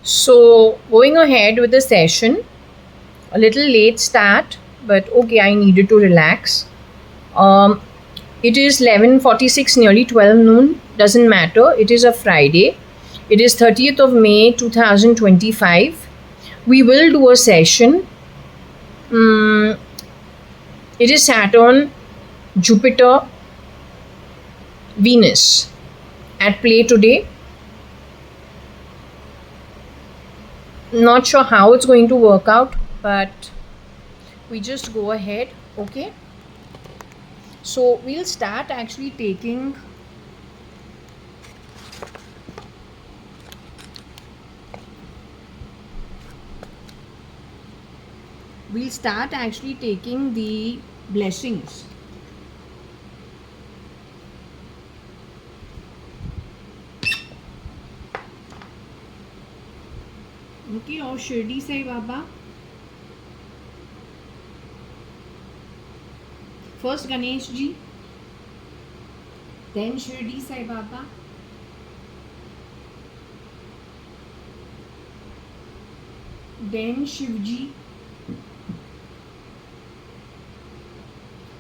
So, going ahead with the session, a little late start, but okay, I needed to relax. Um, it is 11:46, nearly 12 noon. Doesn't matter. It is a Friday. It is 30th of May 2025. We will do a session. Mm, it is Saturn, Jupiter, Venus at play today. Not sure how it's going to work out, but we just go ahead. Okay. So we'll start actually taking the blessings. Okay, or Shirdi Sai Baba. First Ganesh Ji, then Shirdi Sai Baba, then Shivji,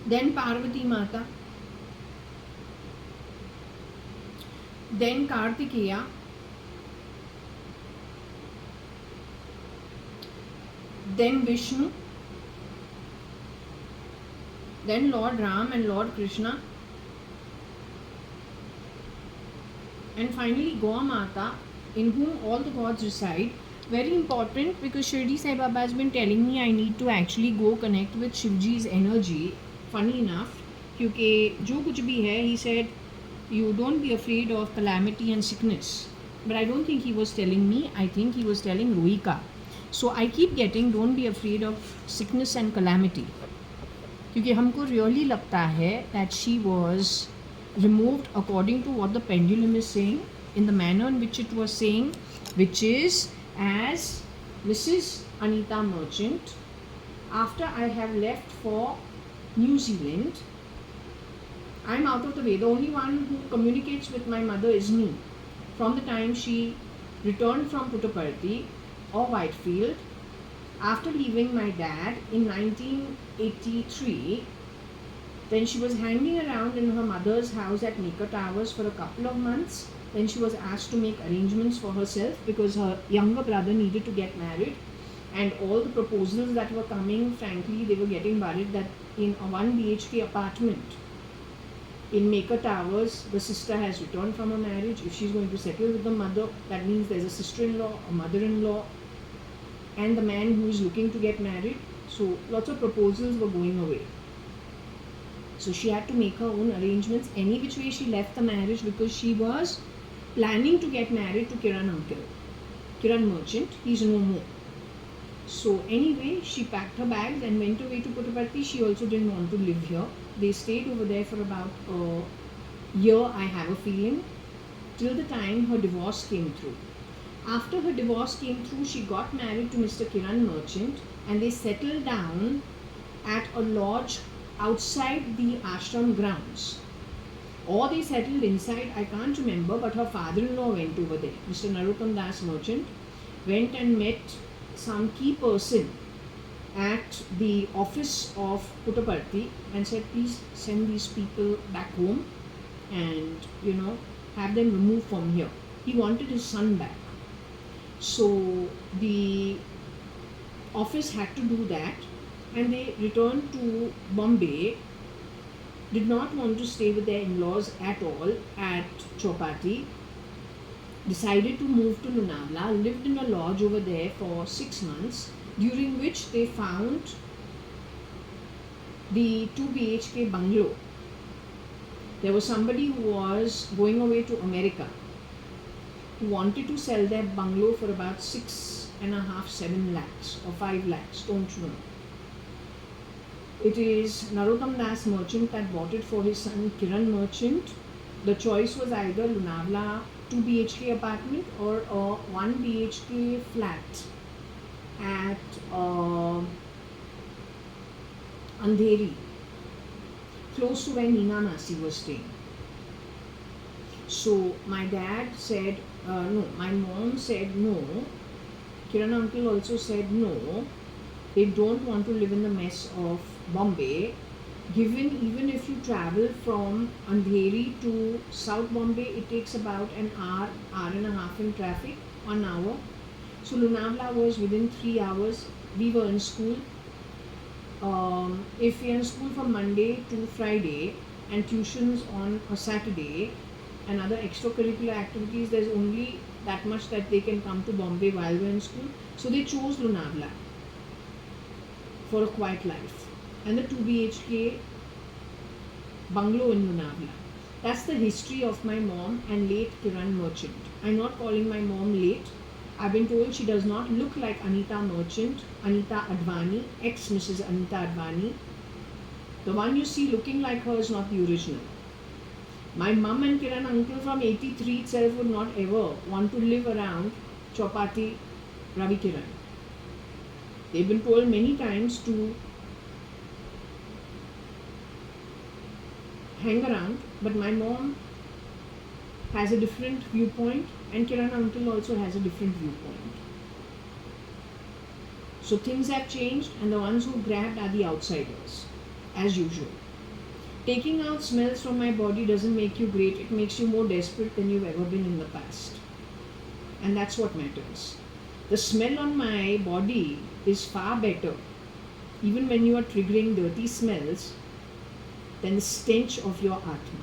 then Parvati Mata, then Kartikeya, then Vishnu, then Lord Ram and Lord Krishna, and finally Gaur Mata, in whom all the gods reside. Very important, because Shirdi Sai Baba has been telling me I need to actually go connect with Shivji's energy. Funny enough, क्योंकि जो कुछ भी है, he said, you don't be afraid of calamity and sickness. But I don't think he was telling me. I think he was telling Rohika. So I keep getting, don't be afraid of sickness and calamity. क्योंकि हमको really लगता है that she was removed according to what the pendulum is saying, in the manner in which it was saying, which is as Mrs. Anita Merchant, after I have left for New Zealand, I'm out of the way. The only one who communicates with my mother is me. From the time she returned from Puttaparthi or Whitefield, after leaving my dad in 1983, then she was hanging around in her mother's house at Nika Towers for a couple of months. Then she was asked to make arrangements for herself because her younger brother needed to get married. And all the proposals that were coming, frankly, they were getting worried that in a 1 BHK apartment in Maker Towers, the sister has returned from her marriage. If she's going to settle with the mother, that means there's a sister-in-law, a mother-in-law, and the man who is looking to get married. So lots of proposals were going away. So she had to make her own arrangements. Any which way she left the marriage, because she was planning to get married to Kiran uncle. Kiran Merchant, he's no more. So anyway, she packed her bags and went away to Puttaparthi. She also didn't want to live here. They stayed over there for about a year, I have a feeling, till the time her divorce came through. After her divorce came through, she got married to Mr. Kiran Merchant, and they settled down at a lodge outside the ashram grounds. Or they settled inside, I can't remember, but her father-in-law went over there. Mr. Narottam Das Merchant went and met some key person at the office of Puttaparthi and said, please send these people back home and, have them removed from here. He wanted his son back. So the office had to do that, and they returned to Bombay. Did not want to stay with their in-laws at all at Chowpatty. Decided to move to Lonavala, lived in a lodge over there for 6 months, during which they found the 2 BHK bungalow. There was somebody who was going away to America who wanted to sell their bungalow for about 6.5, 7 lakhs or 5 lakhs, don't know. It is Narottam Das Merchant that bought it for his son Kiran Merchant. The choice was either Lonavala 2 BHK apartment or a 1 BHK flat at Andheri, close to where Neena Masi was staying. So my dad said, no, my mom said no, Kiran uncle also said no, they don't want to live in the mess of Bombay. Given even if you travel from Andheri to South Bombay, it takes about an hour, hour and a half in traffic, 1 hour. So Lonavala was within 3 hours. We were in school. If we are in school from Monday to Friday and tuitions on a Saturday and other extracurricular activities, there's only that much that they can come to Bombay while we're in school. So they chose Lonavala for a quiet life and the 2 BHK bungalow in Lonavala. That's the history of my mom and late Kiran Merchant. I'm not calling my mom late. I've been told she does not look like Anita Merchant, Anita Advani, ex-Mrs. Anita Advani. The one you see looking like her is not the original. My mum and Kiran uncle from 83 itself would not ever want to live around Chowpatty Ravi Kiran. They've been told many times to hang around, but my mom has a different viewpoint and Kiran uncle also has a different viewpoint. So things have changed and the ones who grabbed are the outsiders, as usual. Taking out smells from my body doesn't make you great, it makes you more desperate than you've ever been in the past. And that's what matters. The smell on my body is far better, even when you are triggering dirty smells, than the stench of your Atma.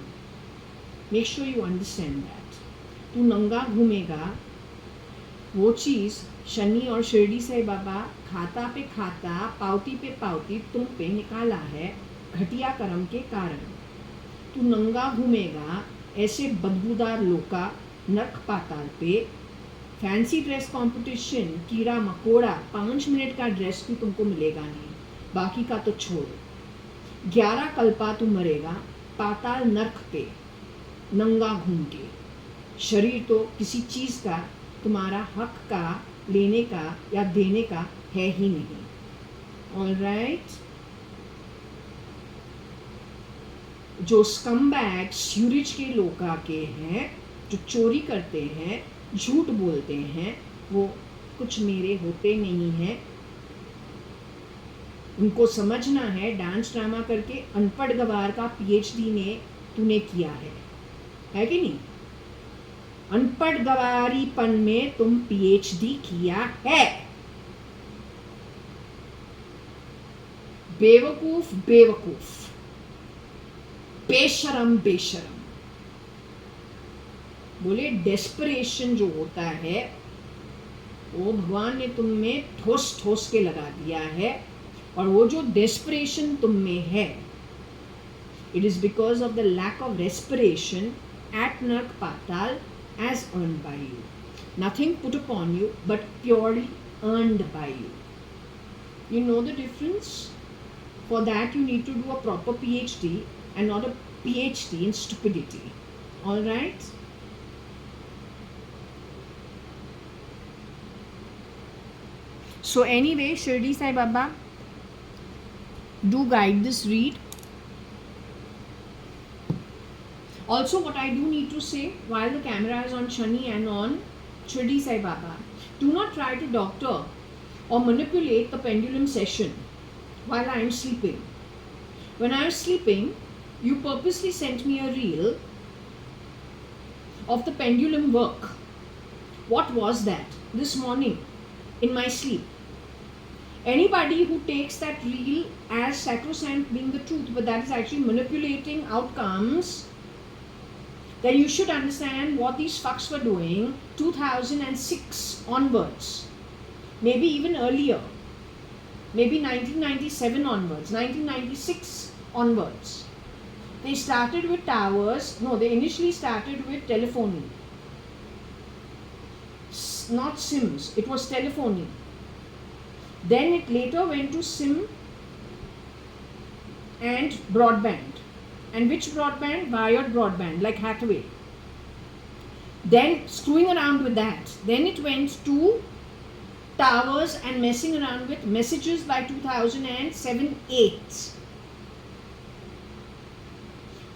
Make sure you understand that. तू नंगा घूमेगा, वो चीज़ शनि और शिरडी साईं बाबा खाता पे खाता, पावती पे पावती तुम पे निकाला है घटिया कर्म के कारण. तू नंगा घूमेगा ऐसे बदबूदार लोका नरक पाताल पे. फैंसी ड्रेस कंपटीशन, कीड़ा मकोड़ा, 5 मिनट का ड्रेस भी तुमको मिलेगा नहीं, बाकी का तो छोड़. 11 कल्पा तू मरेगा पाताल नरक पे नंगा घूम के. शरीर तो किसी चीज़ का तुम्हारा हक का लेने का या देने का है ही नहीं. ऑलराइट. जो स्कमबैग सूरज के लोग आके हैं, जो चोरी करते हैं, झूठ बोलते हैं, वो कुछ मेरे होते नहीं हैं. उनको समझना है डांस ड्रामा करके अनपढ़ गवार का PhD ने तूने किया है कि नहीं? अनपढ़ गवारीपन में तुम PhD किया है. बेवकूफ बेवकूफ, बेशरम बेशरम. बोले डेस्परेशन जो होता है वो भगवान ने तुम में ठोस ठोस के लगा दिया है, और वो जो डेस्परेशन तुम में है, it is because of the lack of respiration at Nark Patal as earned by you. Nothing put upon you but purely earned by you. You know the difference? For that you need to do a proper PhD and not a PhD in stupidity. Alright? So anyway, Shirdi Sai Baba, do guide this read. Also, what I do need to say, while the camera is on Shani and on Shirdi Sai Baba, do not try to doctor or manipulate the pendulum session while I am sleeping. When I was sleeping, you purposely sent me a reel of the pendulum work. What was that? This morning, in my sleep. Anybody who takes that reel as sacrosanct being the truth, but that is actually manipulating outcomes, then you should understand what these fucks were doing 2006 onwards. Maybe even earlier. Maybe 1997 onwards, 1996 onwards. They started with towers. No, they initially started with telephony. Not SIMs, it was telephony. Then it later went to SIM and broadband. And which broadband? Wired broadband, like Hathaway. Then screwing around with that. Then it went to towers and messing around with messages by 2007-8.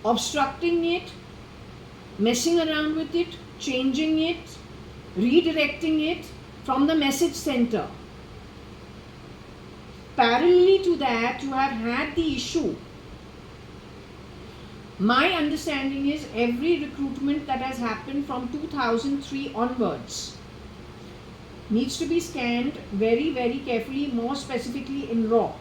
Obstructing it, messing around with it, changing it, redirecting it, from the message center. Parallelly to that, you have had the issue. My understanding is every recruitment that has happened from 2003 onwards needs to be scanned very, very carefully, more specifically in RAW.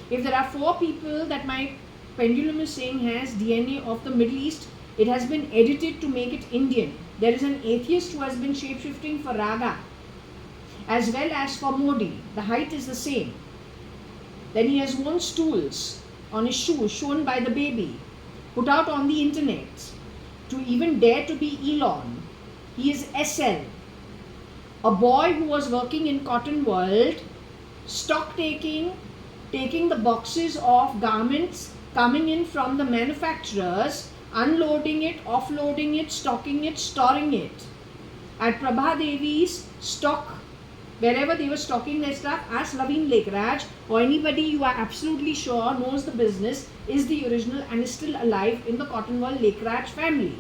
If there are 4 people that my pendulum is saying has DNA of the Middle East, it has been edited to make it Indian. There is an atheist who has been shapeshifting for Raga as well as for Modi. The height is the same. Then he has worn stools on his shoes shown by the baby, put out on the internet, to even dare to be Elon. He is SL. A boy who was working in Cotton World, stock taking the boxes of garments coming in from the manufacturers, unloading it, offloading it, stocking it, storing it. At Prabha Devi's stock, wherever they were stocking their stuff, ask Laveen Lekraj or anybody you are absolutely sure knows the business, is the original and is still alive in the Cotton World Lekraj family.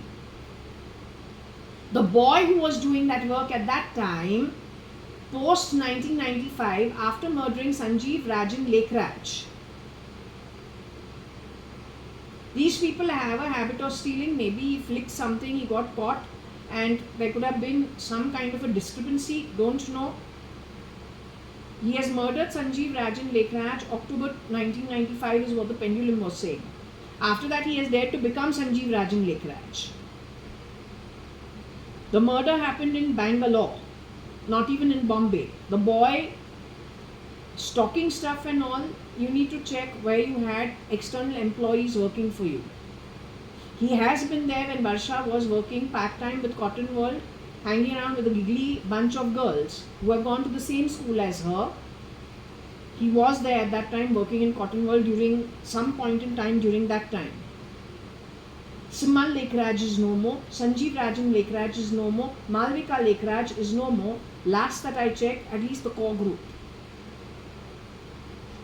The boy who was doing that work at that time, post 1995, after murdering Sanjeev Rajan Lekraj. These people have a habit of stealing. Maybe he flicked something, he got caught, and there could have been some kind of a discrepancy, don't know. He has murdered Sanjeev Rajan Lekraj, October 1995 is what the pendulum was saying. After that, he has dared to become Sanjeev Rajan Lekraj. The murder happened in Bangalore, not even in Bombay. The boy stocking stuff and all, you need to check where you had external employees working for you. He has been there when Varsha was working part-time with Cotton World, hanging around with a giggly bunch of girls who have gone to the same school as her. He was there at that time working in Cotton World during some point in time during that time. Simmal Lekraj is no more. Sanjeev Rajan Lekraj is no more. Malvika Lekraj is no more. Last that I checked, at least the core group.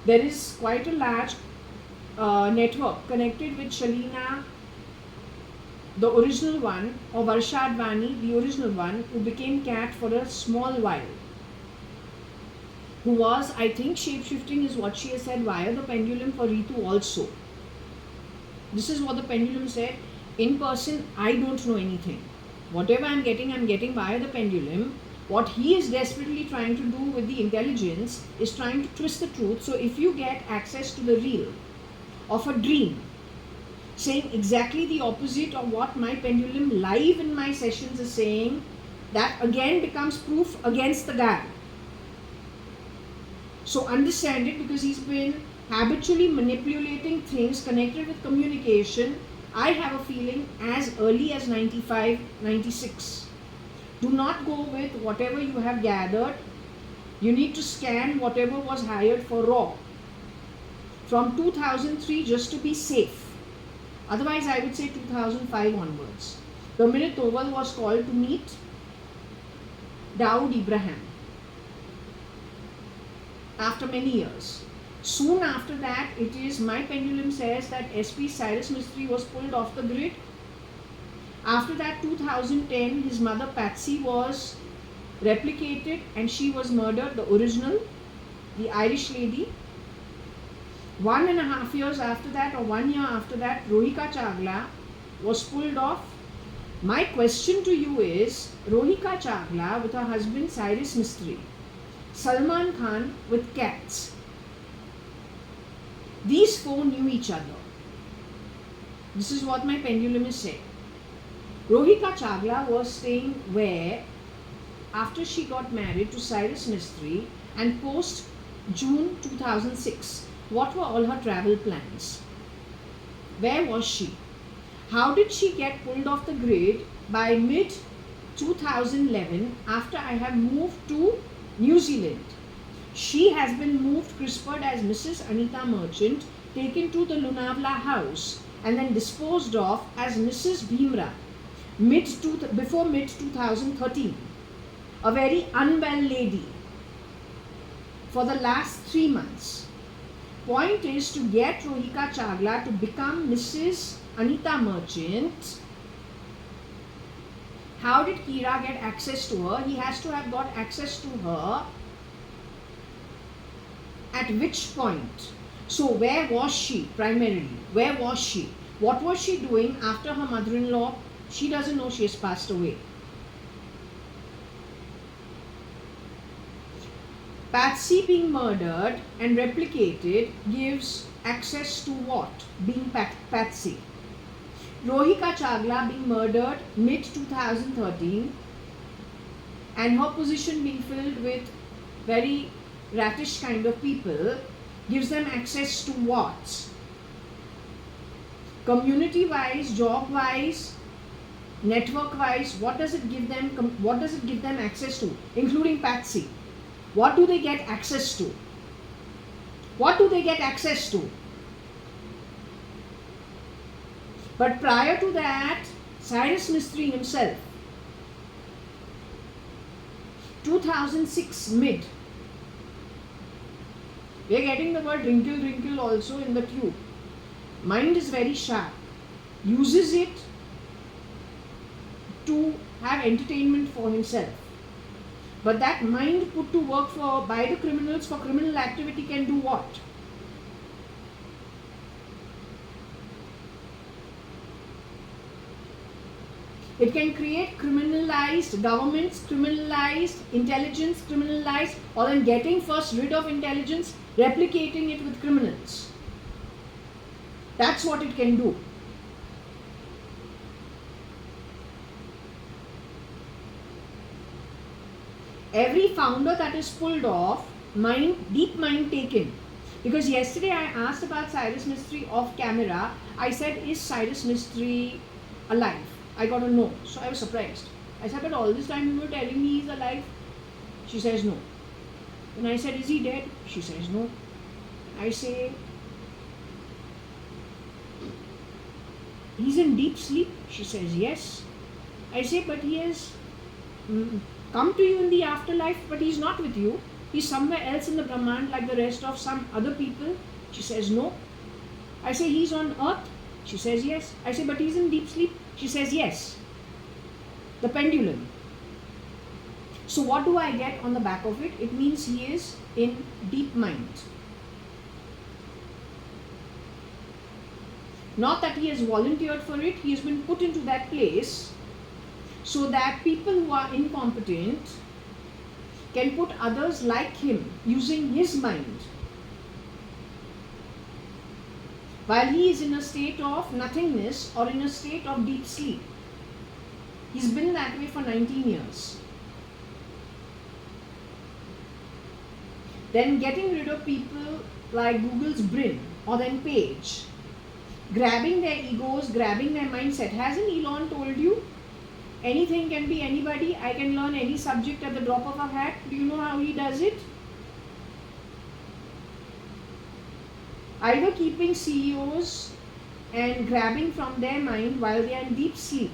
There is quite a large network connected with Shalina, the original one, or JAYA.ADVANI, the original one, who became cat for a small while. Who was, I think, shapeshifting is what she has said via the pendulum for Ritu also. This is what the pendulum said. In person, I don't know anything. Whatever I'm getting via the pendulum. What he is desperately trying to do with the intelligence is trying to twist the truth. So if you get access to the real of a dream, saying exactly the opposite of what my pendulum live in my sessions is saying, that again becomes proof against the guy. So understand it, because he's been habitually manipulating things connected with communication, I have a feeling, as early as 95, 96. Do not go with whatever you have gathered. You need to scan whatever was hired for raw from 2003 just to be safe. Otherwise, I would say 2005 onwards. The minute Oval was called to meet Dawood Ibrahim after many years. Soon after that, it is, my pendulum says that SP Cyrus Mistry was pulled off the grid. After that, 2010, his mother Patsy was replicated and she was murdered, the original, the Irish lady. 1.5 years after that, or 1 year after that, Rohika Chagla was pulled off. My question to you is, Rohika Chagla with her husband Cyrus Mistry, Salman Khan with cats. These 4 knew each other. This is what my pendulum is saying. Rohika Chagla was staying where after she got married to Cyrus Mistry and post June 2006. What were all her travel plans? Where was she? How did she get pulled off the grid by mid 2011 after I have moved to New Zealand? She has been moved, CRISPR'd as Mrs. Anita Merchant, taken to the Lunavla house and then disposed of as Mrs. Bhimra before mid 2013. A very unwell lady for the last 3 months. Point is to get Rohika Chagla to become Mrs. Anita Merchant How did Kira get access to her? He has to have got access to her at which point? So where was she primarily? Where was she? What was she doing after her mother-in-law? She doesn't know she has passed away. Patsy being murdered and replicated gives access to what? Being Patsy. Rohika Chagla being murdered mid-2013 and her position being filled with very ratish kind of people gives them access to what? Community-wise, job-wise, network-wise, what does it give them? What does it give them access to? Including Patsy. What do they get access to? What do they get access to? But prior to that, Cyrus Mistry himself, 2006 mid, we are getting the word wrinkle wrinkle also in the tube. Mind is very sharp, uses it to have entertainment for himself. But that mind put to work by the criminals for criminal activity can do what? It can create criminalized governments, criminalized intelligence, criminalized, or then getting first rid of intelligence, replicating it with criminals. That's what it can do. Every founder that is pulled off, deep mind taken. Because yesterday I asked about Cyrus Mistry off camera. I said, is Cyrus Mistry alive? I got a no. So I was surprised. I said, but all this time you were telling me he's alive. She says no. And I said, is he dead? She says no. I say, he's in deep sleep. She says yes. I say, but he has come to you in the afterlife, but he's not with you. He's somewhere else in the Brahman like the rest of some other people. She says no. I say, he's on earth. She says yes. I say, but he's in deep sleep. She says yes. The pendulum. So what do I get on the back of it? It means he is in deep mind. Not that he has volunteered for it. He has been put into that place so that people who are incompetent can put others like him using his mind. While he is in a state of nothingness or in a state of deep sleep. He's been that way for 19 years. Then getting rid of people like Google's Brin or then Page, grabbing their egos, grabbing their mindset. Hasn't Elon told you? Anything can be anybody. I can learn any subject at the drop of a hat. Do you know how he does it? Either keeping CEOs and grabbing from their mind while they are in deep sleep,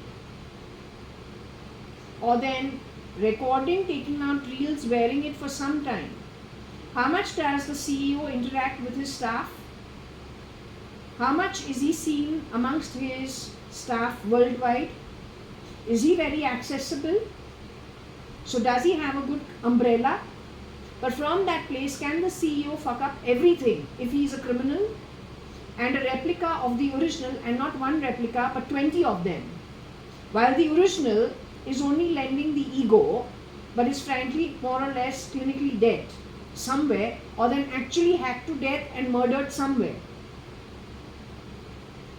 or then recording, taking out reels, wearing it for some time. How much does the CEO interact with his staff? How much is he seen amongst his staff worldwide? Is he very accessible? So does he have a good umbrella? But from that place, can the CEO fuck up everything if he is a criminal and a replica of the original, and not one replica but 20 of them? While the original is only lending the ego but is frankly more or less clinically dead somewhere, or then actually hacked to death and murdered somewhere.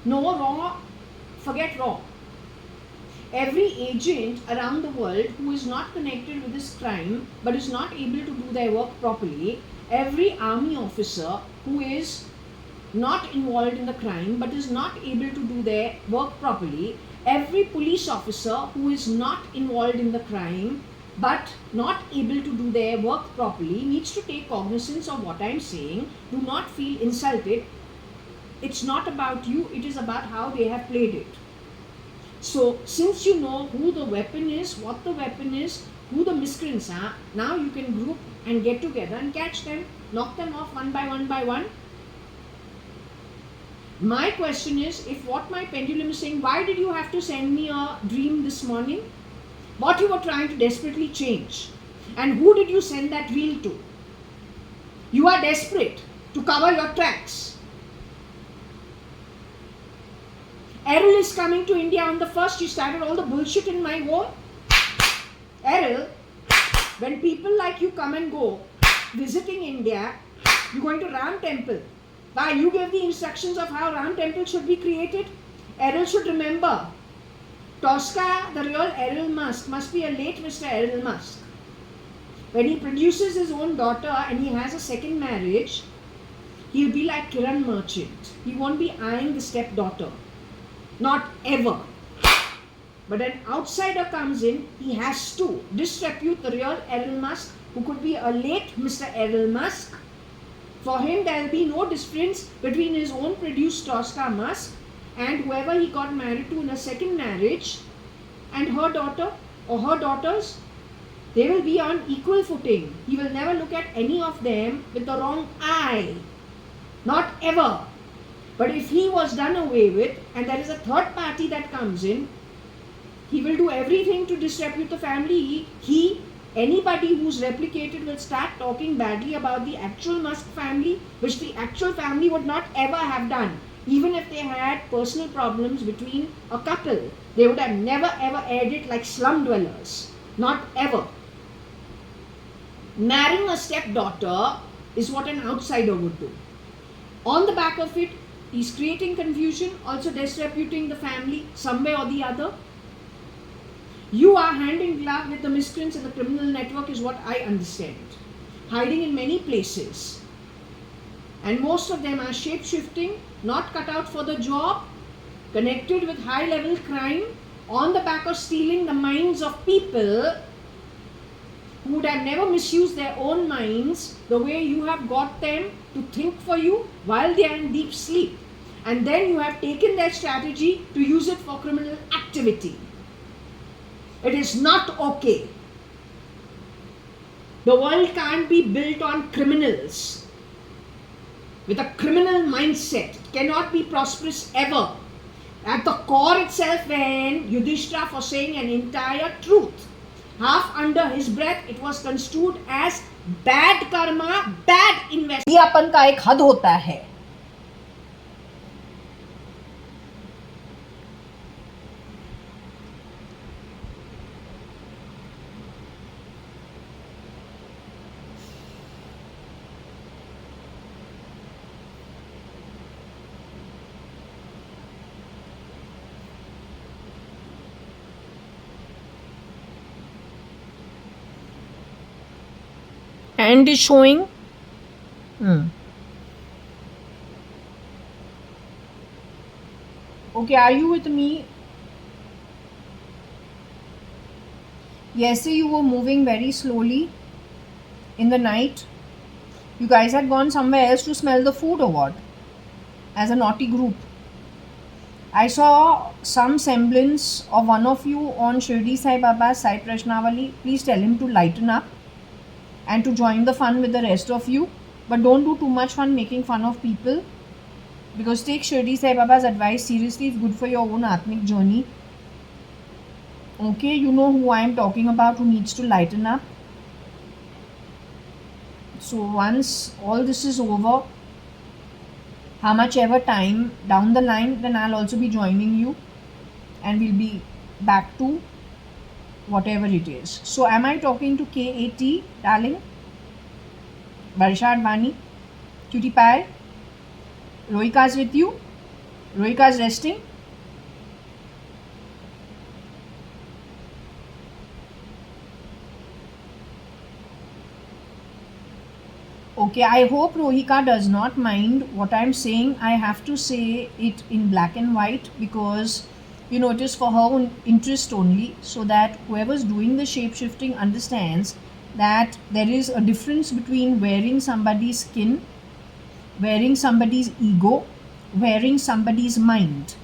No raw, forget raw. Every agent around the world who is not connected with this crime but is not able to do their work properly, every army officer who is not involved in the crime but is not able to do their work properly, every police officer who is not involved in the crime but not able to do their work properly needs to take cognizance of what I am saying. Do not feel insulted. It's not about you, it is about how they have played it. So, since you know who the weapon is, what the weapon is, who the miscreants are, now you can group and get together and catch them, knock them off one by one by one. My question is, if what my pendulum is saying, why did you have to send me a dream this morning? what you were trying to desperately change, and who did you send that reel to? You are desperate to cover your tracks. Errol is coming to India on the 1st. You started all the bullshit in my home. Errol, when people like you come and go visiting India, you're going to Ram Temple. Why? You gave the instructions of how Ram Temple should be created. Errol should remember. Tosca, the real Errol Musk, must be a late Mr. Errol Musk. When he produces his own daughter and he has a second marriage, he'll be like Kiran Merchant. He won't be eyeing the stepdaughter. Not ever. But an outsider comes in, he has to disrepute the real Errol Musk, who could be a late Mr. Errol Musk. For him, there will be no difference between his own produced Tosca Musk and whoever he got married to in a second marriage and her daughter or her daughters. They will be on equal footing. He will never look at any of them with the wrong eye. Not ever. But if he was done away with and there is a third party that comes in, he will do everything to disrepute the family. Anybody who's replicated will start talking badly about the actual Musk family, which the actual family would not ever have done. Even if they had personal problems between a couple, they would have never ever aired it like slum dwellers. Not ever. Marrying a stepdaughter is what an outsider would do. On the back of it, he's creating confusion, also disreputing the family some way or the other. You are hand in glove with the miscreants in the criminal network is what I understand. Hiding in many places. And most of them are shape-shifting, not cut out for the job, connected with high-level crime, on the back of stealing the minds of people who would have never misused their own minds the way you have got them to think for you while they are in deep sleep. And then you have taken their strategy to use it for criminal activity. It is not okay. The world can't be built on criminals. With a criminal mindset, it cannot be prosperous ever. At the core itself, when Yudhishthira, for saying an entire truth, half under his breath, it was construed as bad karma, bad investment. ये अपन का एक हद होता है. Hand is showing. Okay, are you with me? Yesterday you were moving very slowly in the night. You guys had gone somewhere else to smell the food or what? As a naughty group. I saw some semblance of one of you on Shirdi Sai Baba's Sai Prashnavali. Please tell him to lighten up and to join the fun with the rest of you. But don't do too much fun making fun of people. Because take Shirdi Sai Baba's advice seriously. It's good for your own Atmic journey. Okay, you know who I am talking about, who needs to lighten up. So once all this is over, how much ever time down the line, then I'll also be joining you. And we'll be back to whatever it is. So am I talking to KAT, darling? JAYA.ADVANI, Cutie Pie? Rohika's with you? Rohika's resting? Okay, I hope Rohika does not mind what I'm saying. I have to say it in black and white because you know it is for her own interest only, so that whoever's doing the shape-shifting understands that there is a difference between wearing somebody's skin, wearing somebody's ego, wearing somebody's mind,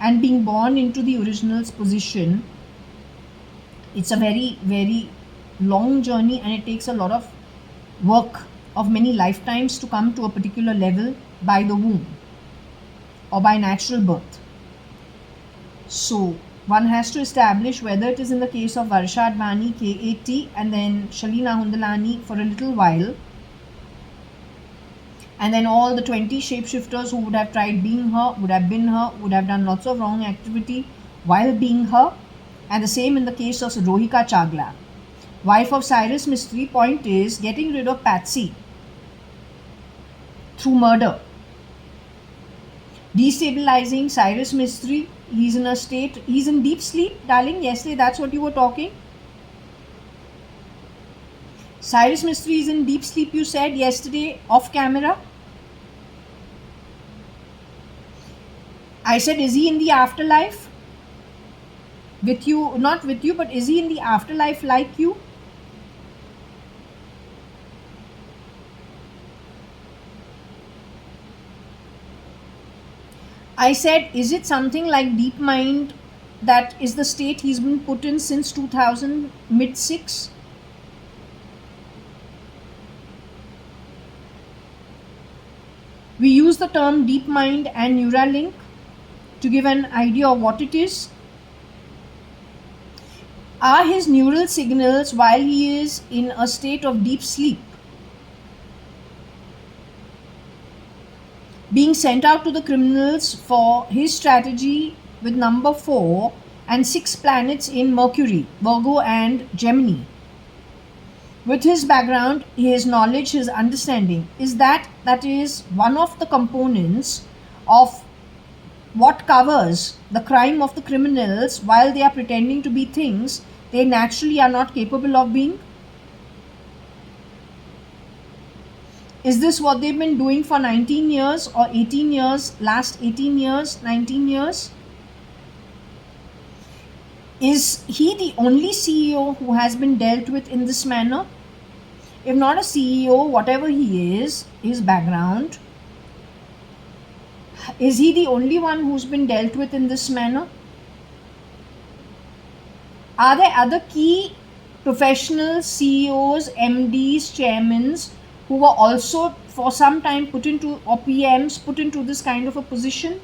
and being born into the original's position. It's a very, very long journey and it takes a lot of work of many lifetimes to come to a particular level by the womb or by natural birth. So one has to establish whether it is in the case of JAYA.ADVANI, KAT, and then Shalina Hundalani for a little while, and then all the 20 shapeshifters who would have tried being her, would have been her, would have done lots of wrong activity while being her, and the same in the case of Rohika Chagla, wife of Cyrus Mistry. Point is getting rid of Patsy through murder, destabilizing Cyrus Mistry. He's in a state, he's in deep sleep, darling. Yesterday that's what you were talking. Cyrus Mistry is in deep sleep, you said yesterday off camera. I said, is he in the afterlife with you? Not with you, but is he in the afterlife like you? I said, is it something like deep mind that is the state he's been put in since 2000, mid-6? We use the term deep mind and Neuralink to give an idea of what it is. Are his neural signals while he is in a state of deep sleep being sent out to the criminals for his strategy with number 4 and 6 planets in Mercury, Virgo and Gemini? With his background, his knowledge, his understanding, is that is one of the components of what covers the crime of the criminals while they are pretending to be things they naturally are not capable of being? Is this what they've been doing for 19 years or 18 years, last 18 years, 19 years? Is he the only CEO who has been dealt with in this manner? If not a CEO, whatever he is, his background, is he the only one who's been dealt with in this manner? Are there other key professional CEOs, MDs, chairmen who were also for some time put into, or PMs put into this kind of a position?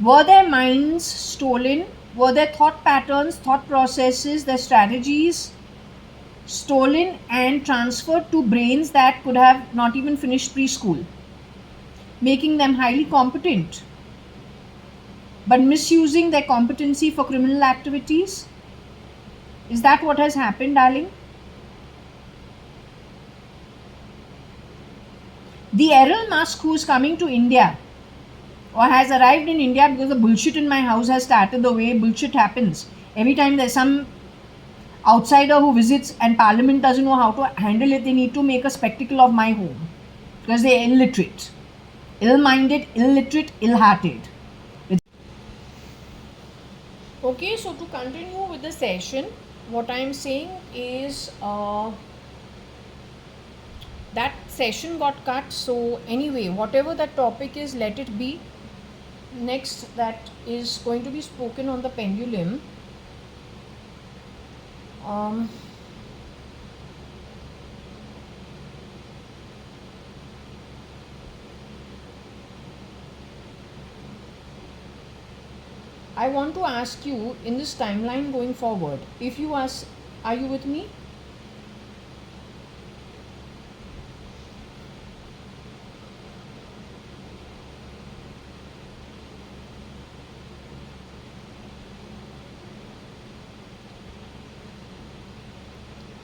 Were their minds stolen? Were their thought patterns, thought processes, their strategies stolen and transferred to brains that could have not even finished preschool, making them highly competent, but misusing their competency for criminal activities? Is that what has happened, darling? The Errol Musk who is coming to India or has arrived in India, because the bullshit in my house has started the way bullshit happens. Every time there's some outsider who visits and Parliament doesn't know how to handle it, they need to make a spectacle of my home because they're illiterate, ill-minded, illiterate, ill-hearted. Okay, so to continue with the session, what I am saying is that session got cut. So anyway, whatever that topic is, let it be. Next, that is going to be spoken on the pendulum. I want to ask you in this timeline going forward, if you ask, are you with me?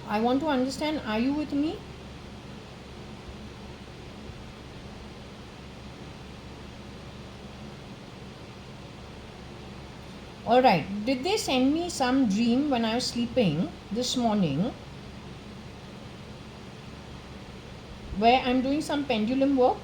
I want to understand, are you with me? Alright, did they send me some dream when I was sleeping this morning where I'm doing some pendulum work?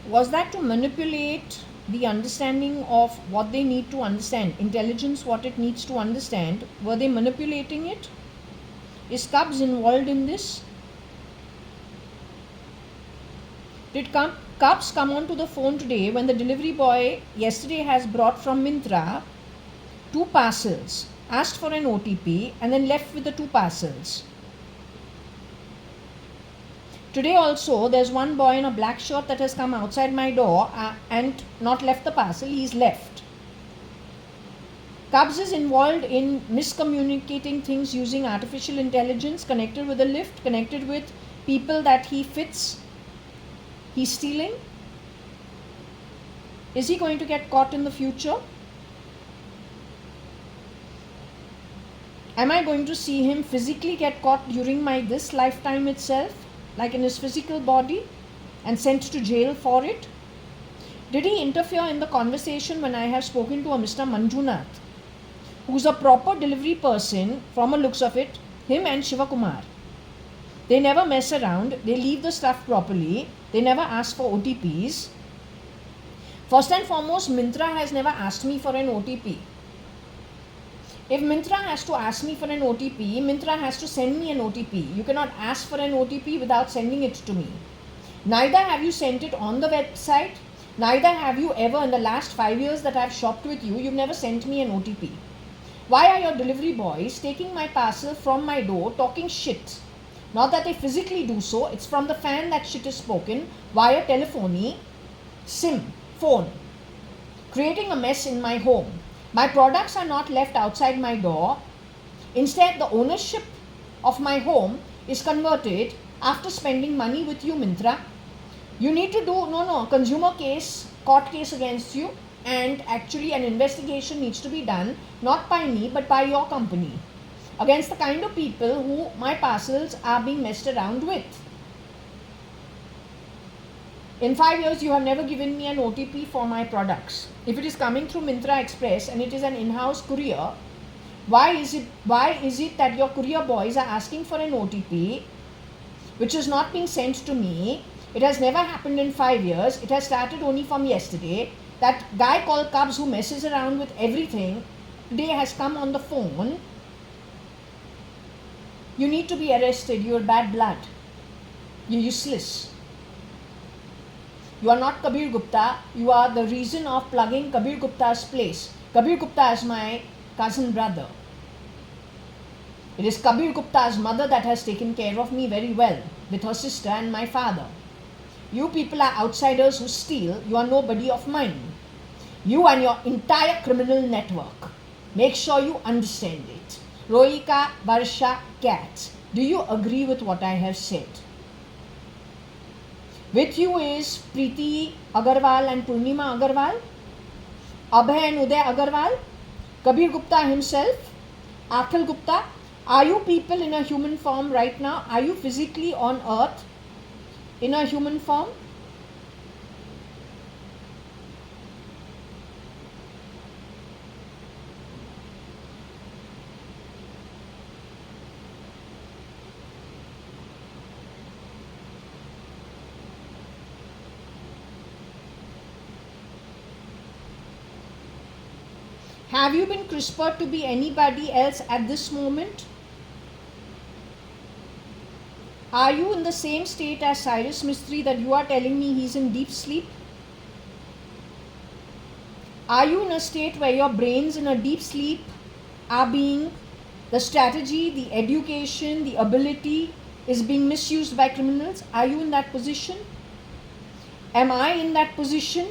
Was that to manipulate the understanding of what they need to understand, intelligence, what it needs to understand? Were they manipulating it? Is Cubs involved in this? Did Cubs come onto the phone today when the delivery boy yesterday has brought from Myntra 2 parcels asked for an OTP, and then left with the 2 parcels. Today also, there's one boy in a black shirt that has come outside my door and not left the parcel, he's left. Cubs is involved in miscommunicating things using artificial intelligence, connected with a lift, connected with people that he fits. He's stealing. Is he going to get caught in the future? Am I going to see him physically get caught during this lifetime itself, like in his physical body, and sent to jail for it? Did he interfere in the conversation when I have spoken to a Mr. Manjunath, who's a proper delivery person from the looks of it, him and Shivakumar? They never mess around, they leave the stuff properly, they never ask for OTPs. First and foremost, Myntra has never asked me for an OTP. If Myntra has to ask me for an OTP, Myntra has to send me an OTP. You cannot ask for an OTP without sending it to me. Neither have you sent it on the website, neither have you ever in the last 5 years that I've shopped with you, you've never sent me an OTP. Why are your delivery boys taking my parcel from my door talking shit? Not that they physically do so, it's from the fan that shit is spoken via telephony, SIM, phone, creating a mess in my home. My products are not left outside my door. Instead, the ownership of my home is converted after spending money with you, Myntra. You need to do, consumer case, court case against you, and actually an investigation needs to be done, not by me, but by your company, against the kind of people who my parcels are being messed around with. In 5 years, you have never given me an OTP for my products. If it is coming through Myntra Express and it is an in-house courier, why is it that your courier boys are asking for an OTP, which is not being sent to me? It has never happened in 5 years. It has started only from yesterday. That guy called Cubs who messes around with everything today has come on the phone. You need to be arrested. You are bad blood. You're useless. You are not Kabir Gupta. You are the reason of plugging Kabir Gupta's place. Kabir Gupta is my cousin brother. It is Kabir Gupta's mother that has taken care of me very well, with her sister and my father. You people are outsiders who steal. You are nobody of mine. You and your entire criminal network. Make sure you understand it. Rohika, Varsha, Kat, do you agree with what I have said? With you is Preeti Agarwal and Purnima Agarwal, Abhay and Uday Agarwal, Kabir Gupta himself, Akhil Gupta. Are you people in a human form right now? Are you physically on earth in a human form? Have you been CRISPRed to be anybody else at this moment? Are you in the same state as Cyrus Mistry that you are telling me he's in deep sleep? Are you in a state where your brains in a deep sleep are being, the strategy, the education, the ability is being misused by criminals? Are you in that position? Am I in that position?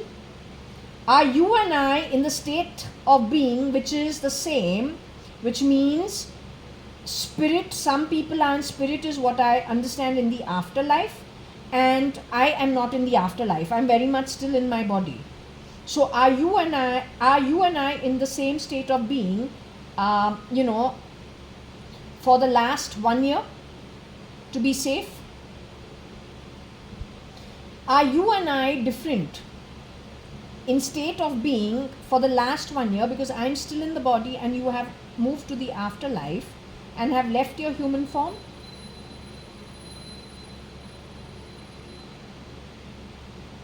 Are you and I in the state of being which is the same, which means spirit? Some people are in spirit is what I understand in the afterlife, and I am not in the afterlife. I'm very much still in my body. So are you and I in the same state of being, for the last 1 year to be safe? Are you and I different in state of being for the last 1 year, because I'm still in the body and you have moved to the afterlife and have left your human form?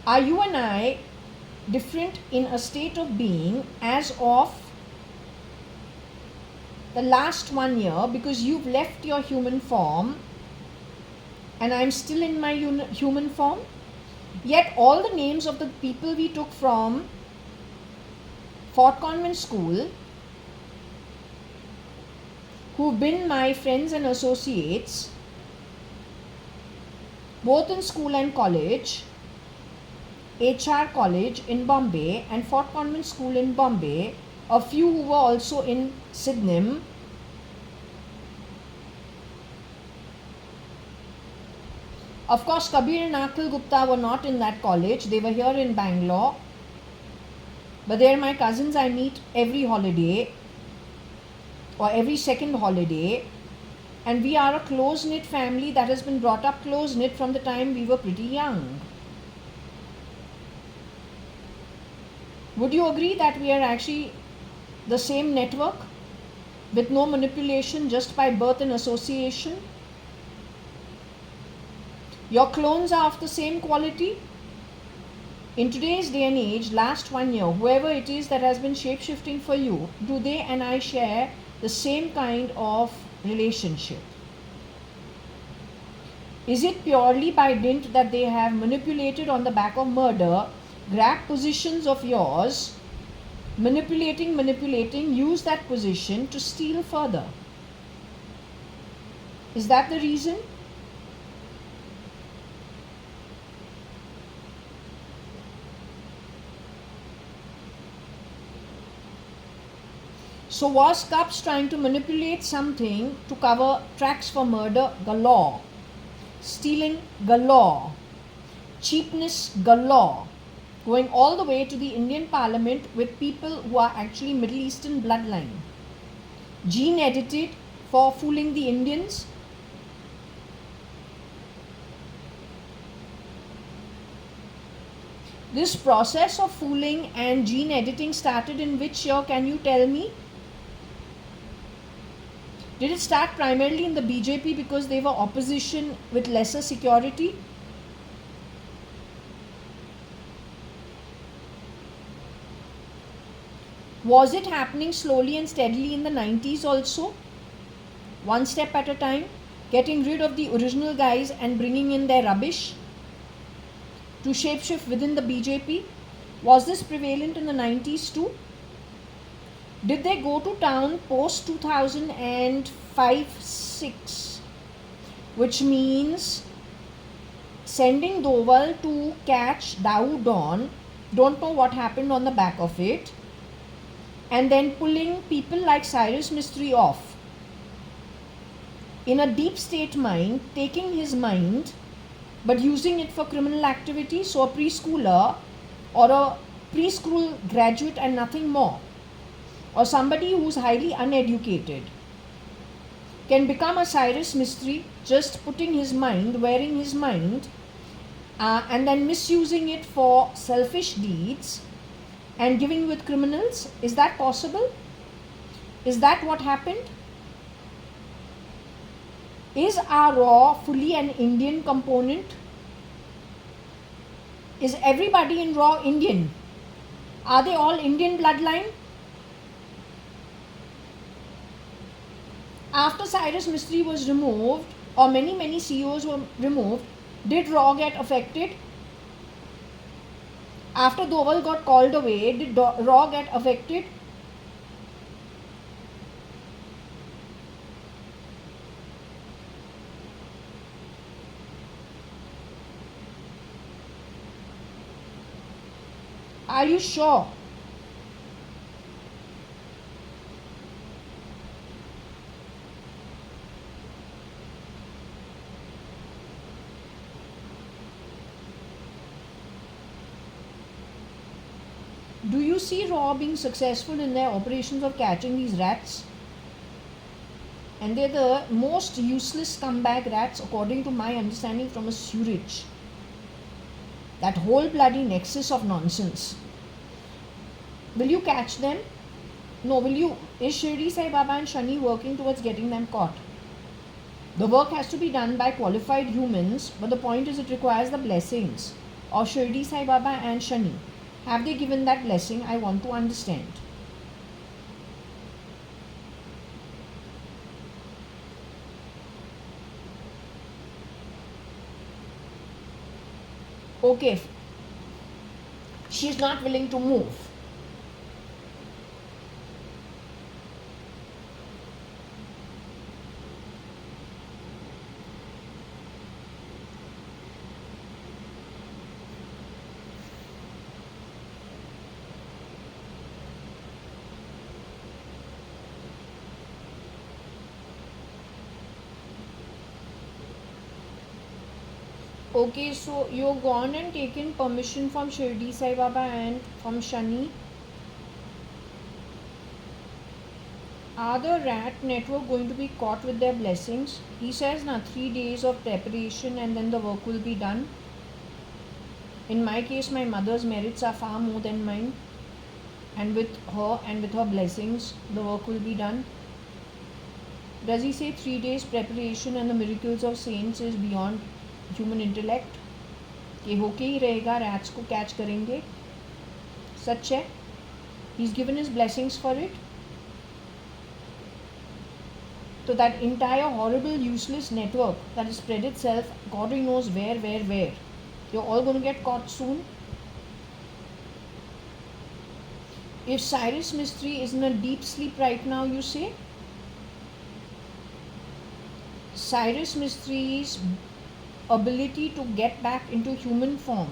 Are you and I different in a state of being as of the last 1 year, because you've left your human form and I'm still in my human form? Yet all the names of the people we took from Fort Convent School who've been my friends and associates, both in school and college, HR College in Bombay and Fort Convent School in Bombay, a few who were also in Sydenham. Of course, Kabir and Akhil Gupta were not in that college. They were here in Bangalore. But they are my cousins I meet every holiday or every second holiday. And we are a close-knit family that has been brought up close-knit from the time we were pretty young. Would you agree that we are actually the same network with no manipulation, just by birth and association? Your clones are of the same quality. In today's day and age, last 1 year, whoever it is that has been shape-shifting for you, do they and I share the same kind of relationship? Is it purely by dint that they have manipulated on the back of murder, grab positions of yours, manipulating, use that position to steal further? Is that the reason? So was Cups trying to manipulate something to cover tracks for murder galore, stealing galore, cheapness galore, going all the way to the Indian Parliament with people who are actually Middle Eastern bloodline, gene edited for fooling the Indians? This process of fooling and gene editing started in which year, can you tell me? Did it start primarily in the BJP because they were opposition with lesser security? Was it happening slowly and steadily in the 90s also? One step at a time, getting rid of the original guys and bringing in their rubbish to shapeshift within the BJP? Was this prevalent in the 90s too? Did they go to town post 2005-6, which means sending Doval to catch Dawood on, don't know what happened on the back of it, and then pulling people like Cyrus Mistry off in a deep state mind, taking his mind but using it for criminal activity? So a preschooler or a preschool graduate and nothing more, or somebody who's highly uneducated, can become a Cyrus Mistry, just putting his mind, wearing his mind, and then misusing it for selfish deeds and giving with criminals? Is that possible? Is that what happened? Is our Raw fully an Indian component? Is everybody in Raw Indian? Are they all Indian bloodline? After Cyrus Mistry was removed, or many CEOs were removed, did Raw get affected? After Doval got called away, did Raw get affected? Are you sure? Do you see Raw being successful in their operations of catching these rats? And they're the most useless scumbag rats according to my understanding from a sewerage. That whole bloody nexus of nonsense. Will you catch them? No, will you? Is Shirdi Sai Baba and Shani working towards getting them caught? The work has to be done by qualified humans, but the point is it requires the blessings of Shirdi Sai Baba and Shani. Have they given that blessing? I want to understand. Okay, she's not willing to move. Okay, so you've gone and taken permission from Shirdi Sai Baba and from Shani. Are the rat network going to be caught with their blessings? He says, na 3 days of preparation and then the work will be done. In my case, my mother's merits are far more than mine. And with her blessings, the work will be done. Does he say 3 days preparation and the miracles of saints is beyond human intellect? ये होके ही रहेगा, rats को catch करेंगे. सच है. He's given his blessings for it. So that entire horrible useless network that has spread itself, God only knows where. You're all going to get caught soon. If Cyrus Mistry is in a deep sleep right now, you say, Cyrus Mistry's ability to get back into human form,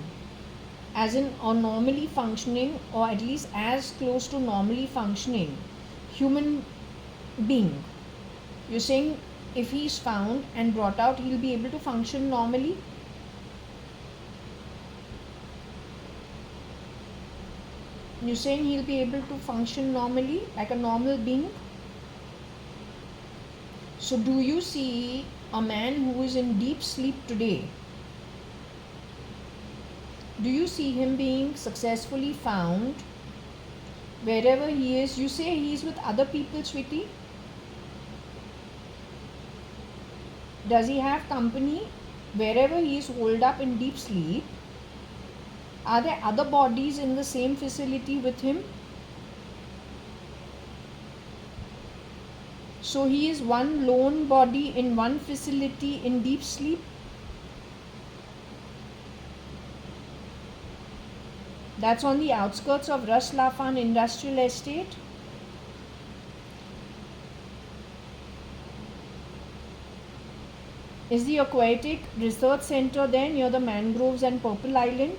as in a normally functioning, or at least as close to normally functioning human being. You're saying if he's found and brought out, he'll be able to function normally? You're saying he'll be able to function normally, like a normal being? So do you see a man who is in deep sleep today? Do you see him being successfully found wherever he is? You say he's with other people, sweetie. Does he have company? Wherever he is holed up in deep sleep, are there other bodies in the same facility with him? So he is one lone body in one facility in deep sleep? That's on the outskirts of Ras Lafan Industrial Estate. Is the Aquatic Research Center there near the mangroves and Purple Island?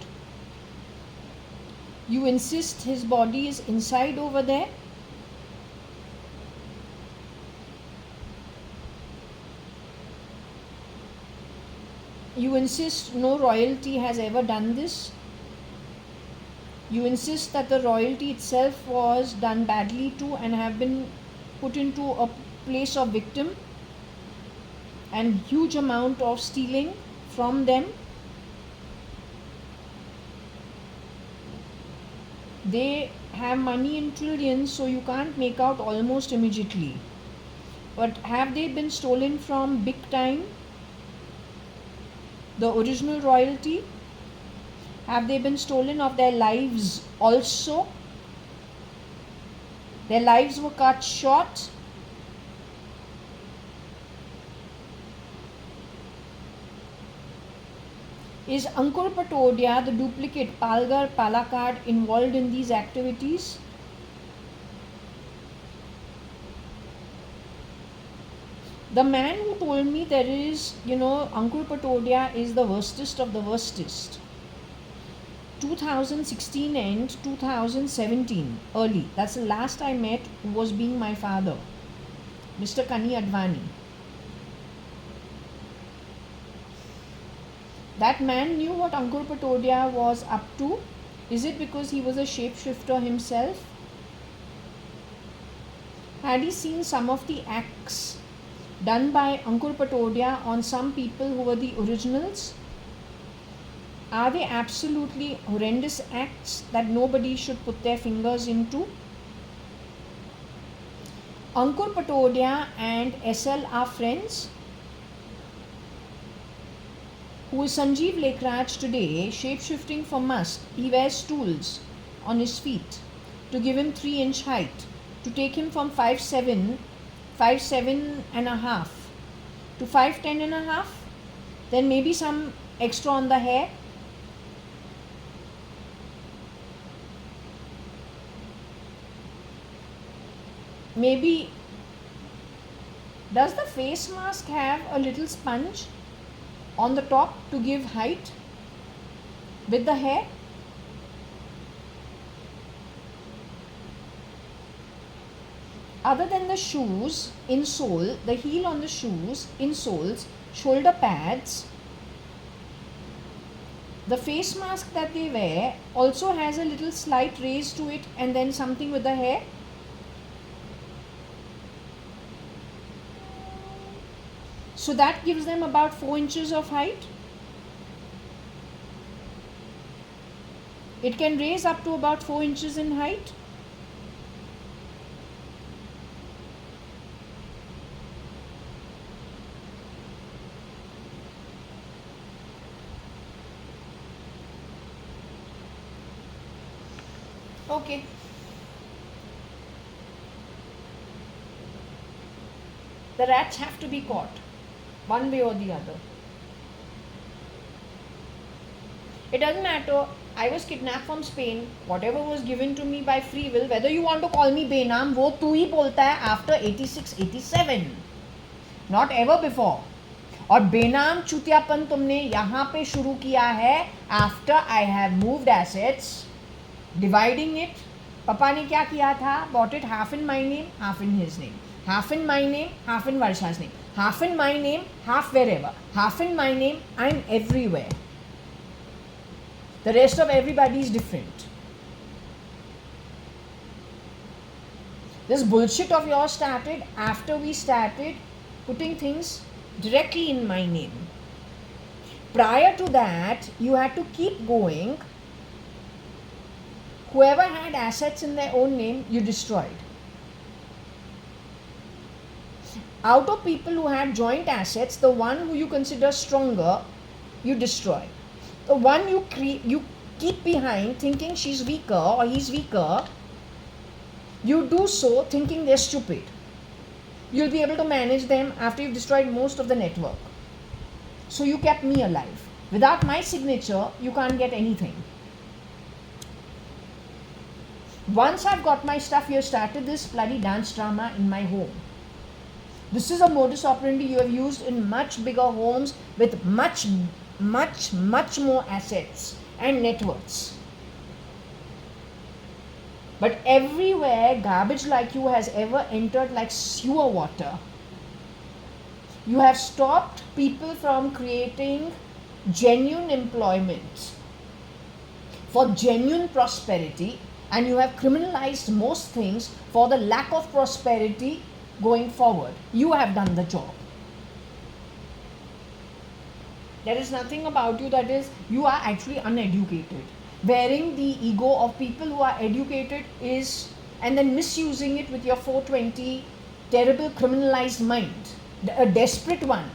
You insist his body is inside over there? You insist no royalty has ever done this? You insist that the royalty itself was done badly too and have been put into a place of victim and huge amount of stealing from them. They have money in trillions, so you can't make out almost immediately. But have they been stolen from big time? The original royalty? Have they been stolen of their lives also? Their lives were cut short. Is Ankur Patodia, the duplicate Palgar Palakkad, involved in these activities? The man who told me there is, Ankur Patodia is the worstest of the worstest. 2016 and 2017, early. That's the last I met who was being my father, Mr. JAYA.ADVANI. That man knew what Ankur Patodia was up to. Is it because he was a shapeshifter himself? Had he seen some of the acts done by Ankur Patodia on some people who were the originals? Are they absolutely horrendous acts that nobody should put their fingers into? Ankur Patodia and SL are friends. Who is Sanjeev Lekhraj today, shape-shifting for Musk. He wears tools on his feet to give him 3-inch height, to take him from 5'7", 5'7.5" to 5'10.5", then maybe some extra on the hair. Maybe, does the face mask have a little sponge on the top to give height with the hair? Other than the shoes, insole, the heel on the shoes, insoles, shoulder pads, The face mask that they wear also has a little slight raise to it, and then something with the hair. So that gives them about 4 inches of height. It can raise up to about 4 inches in height. Okay. The rats have to be caught, one way or the other. It doesn't matter. I was kidnapped from Spain. Whatever was given to me by free will, whether you want to call me बेनाम, वो तू ही बोलता है after 86, 87. Not ever before. और बेनाम चुतियापन तुमने यहाँ पे शुरू किया है after I have moved assets, dividing it. पापा ने क्या किया था? Bought it half in my name, half in his name. Half in my name, half in Varsha's name. Half in my name, half wherever. Half in my name, I'm everywhere. The rest of everybody is different. This bullshit of yours started after we started putting things directly in my name. Prior to that, you had to keep going. Whoever had assets in their own name, you destroyed. Out of people who had joint assets, the one who you consider stronger, you destroy. The one you keep behind thinking she's weaker or he's weaker, you do so thinking they're stupid. You'll be able to manage them after you've destroyed most of the network. So you kept me alive. Without my signature, you can't get anything. Once I've got my stuff, you have started this bloody dance drama in my home. This is a modus operandi you have used in much bigger homes with much more assets and net worths. But everywhere garbage like you has ever entered like sewer water. You have stopped people from creating genuine employment for genuine prosperity, and you have criminalized most things for the lack of prosperity going forward. You have done the job. There is nothing about you that is, you are actually uneducated. Wearing the ego of people who are educated is, and then misusing it with your 420 terrible criminalized mind, a desperate one.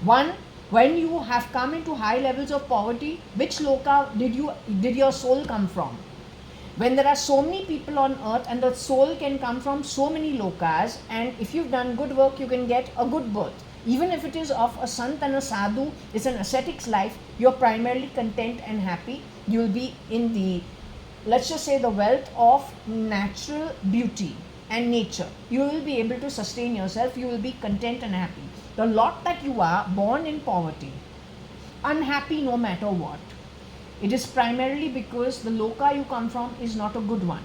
One, when you have come into high levels of poverty, which loka did your soul come from? When there are so many people on earth and the soul can come from so many lokas, and if you've done good work, you can get a good birth. Even if it is of a sant and a sadhu, it's an ascetic's life, you're primarily content and happy. You'll be in the, let's just say, the wealth of natural beauty and nature. You will be able to sustain yourself, you will be content and happy. The lot that you are born in poverty, unhappy no matter what, it is primarily because the loka you come from is not a good one,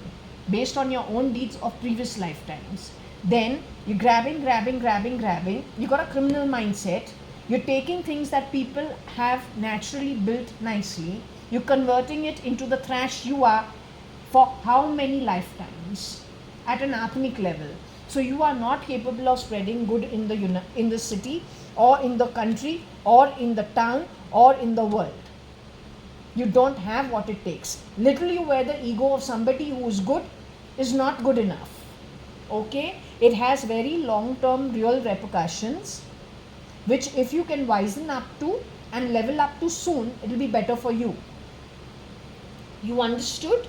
based on your own deeds of previous lifetimes. Then you're grabbing, you got a criminal mindset, you're taking things that people have naturally built nicely, you're converting it into the trash you are for how many lifetimes at an atmic level. So you are not capable of spreading good in the city or in the country or in the town or in the world. You don't have what it takes. Little you wear the ego of somebody who is good is not good enough. Okay? It has very long-term real repercussions, which if you can wisen up to and level up to soon, it will be better for you. You understood?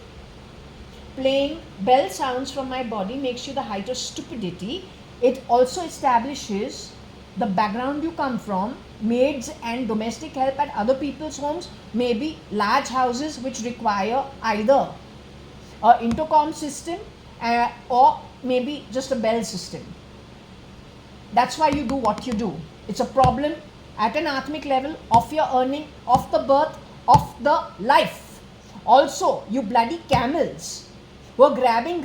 Playing bell sounds from my body makes you the height of stupidity. It also establishes the background you come from, maids and domestic help at other people's homes, maybe large houses which require either an intercom system or maybe just a bell system. That's why you do what you do. It's a problem at an atmic level of your earning, of the birth, of the life. Also, you bloody camels were grabbing.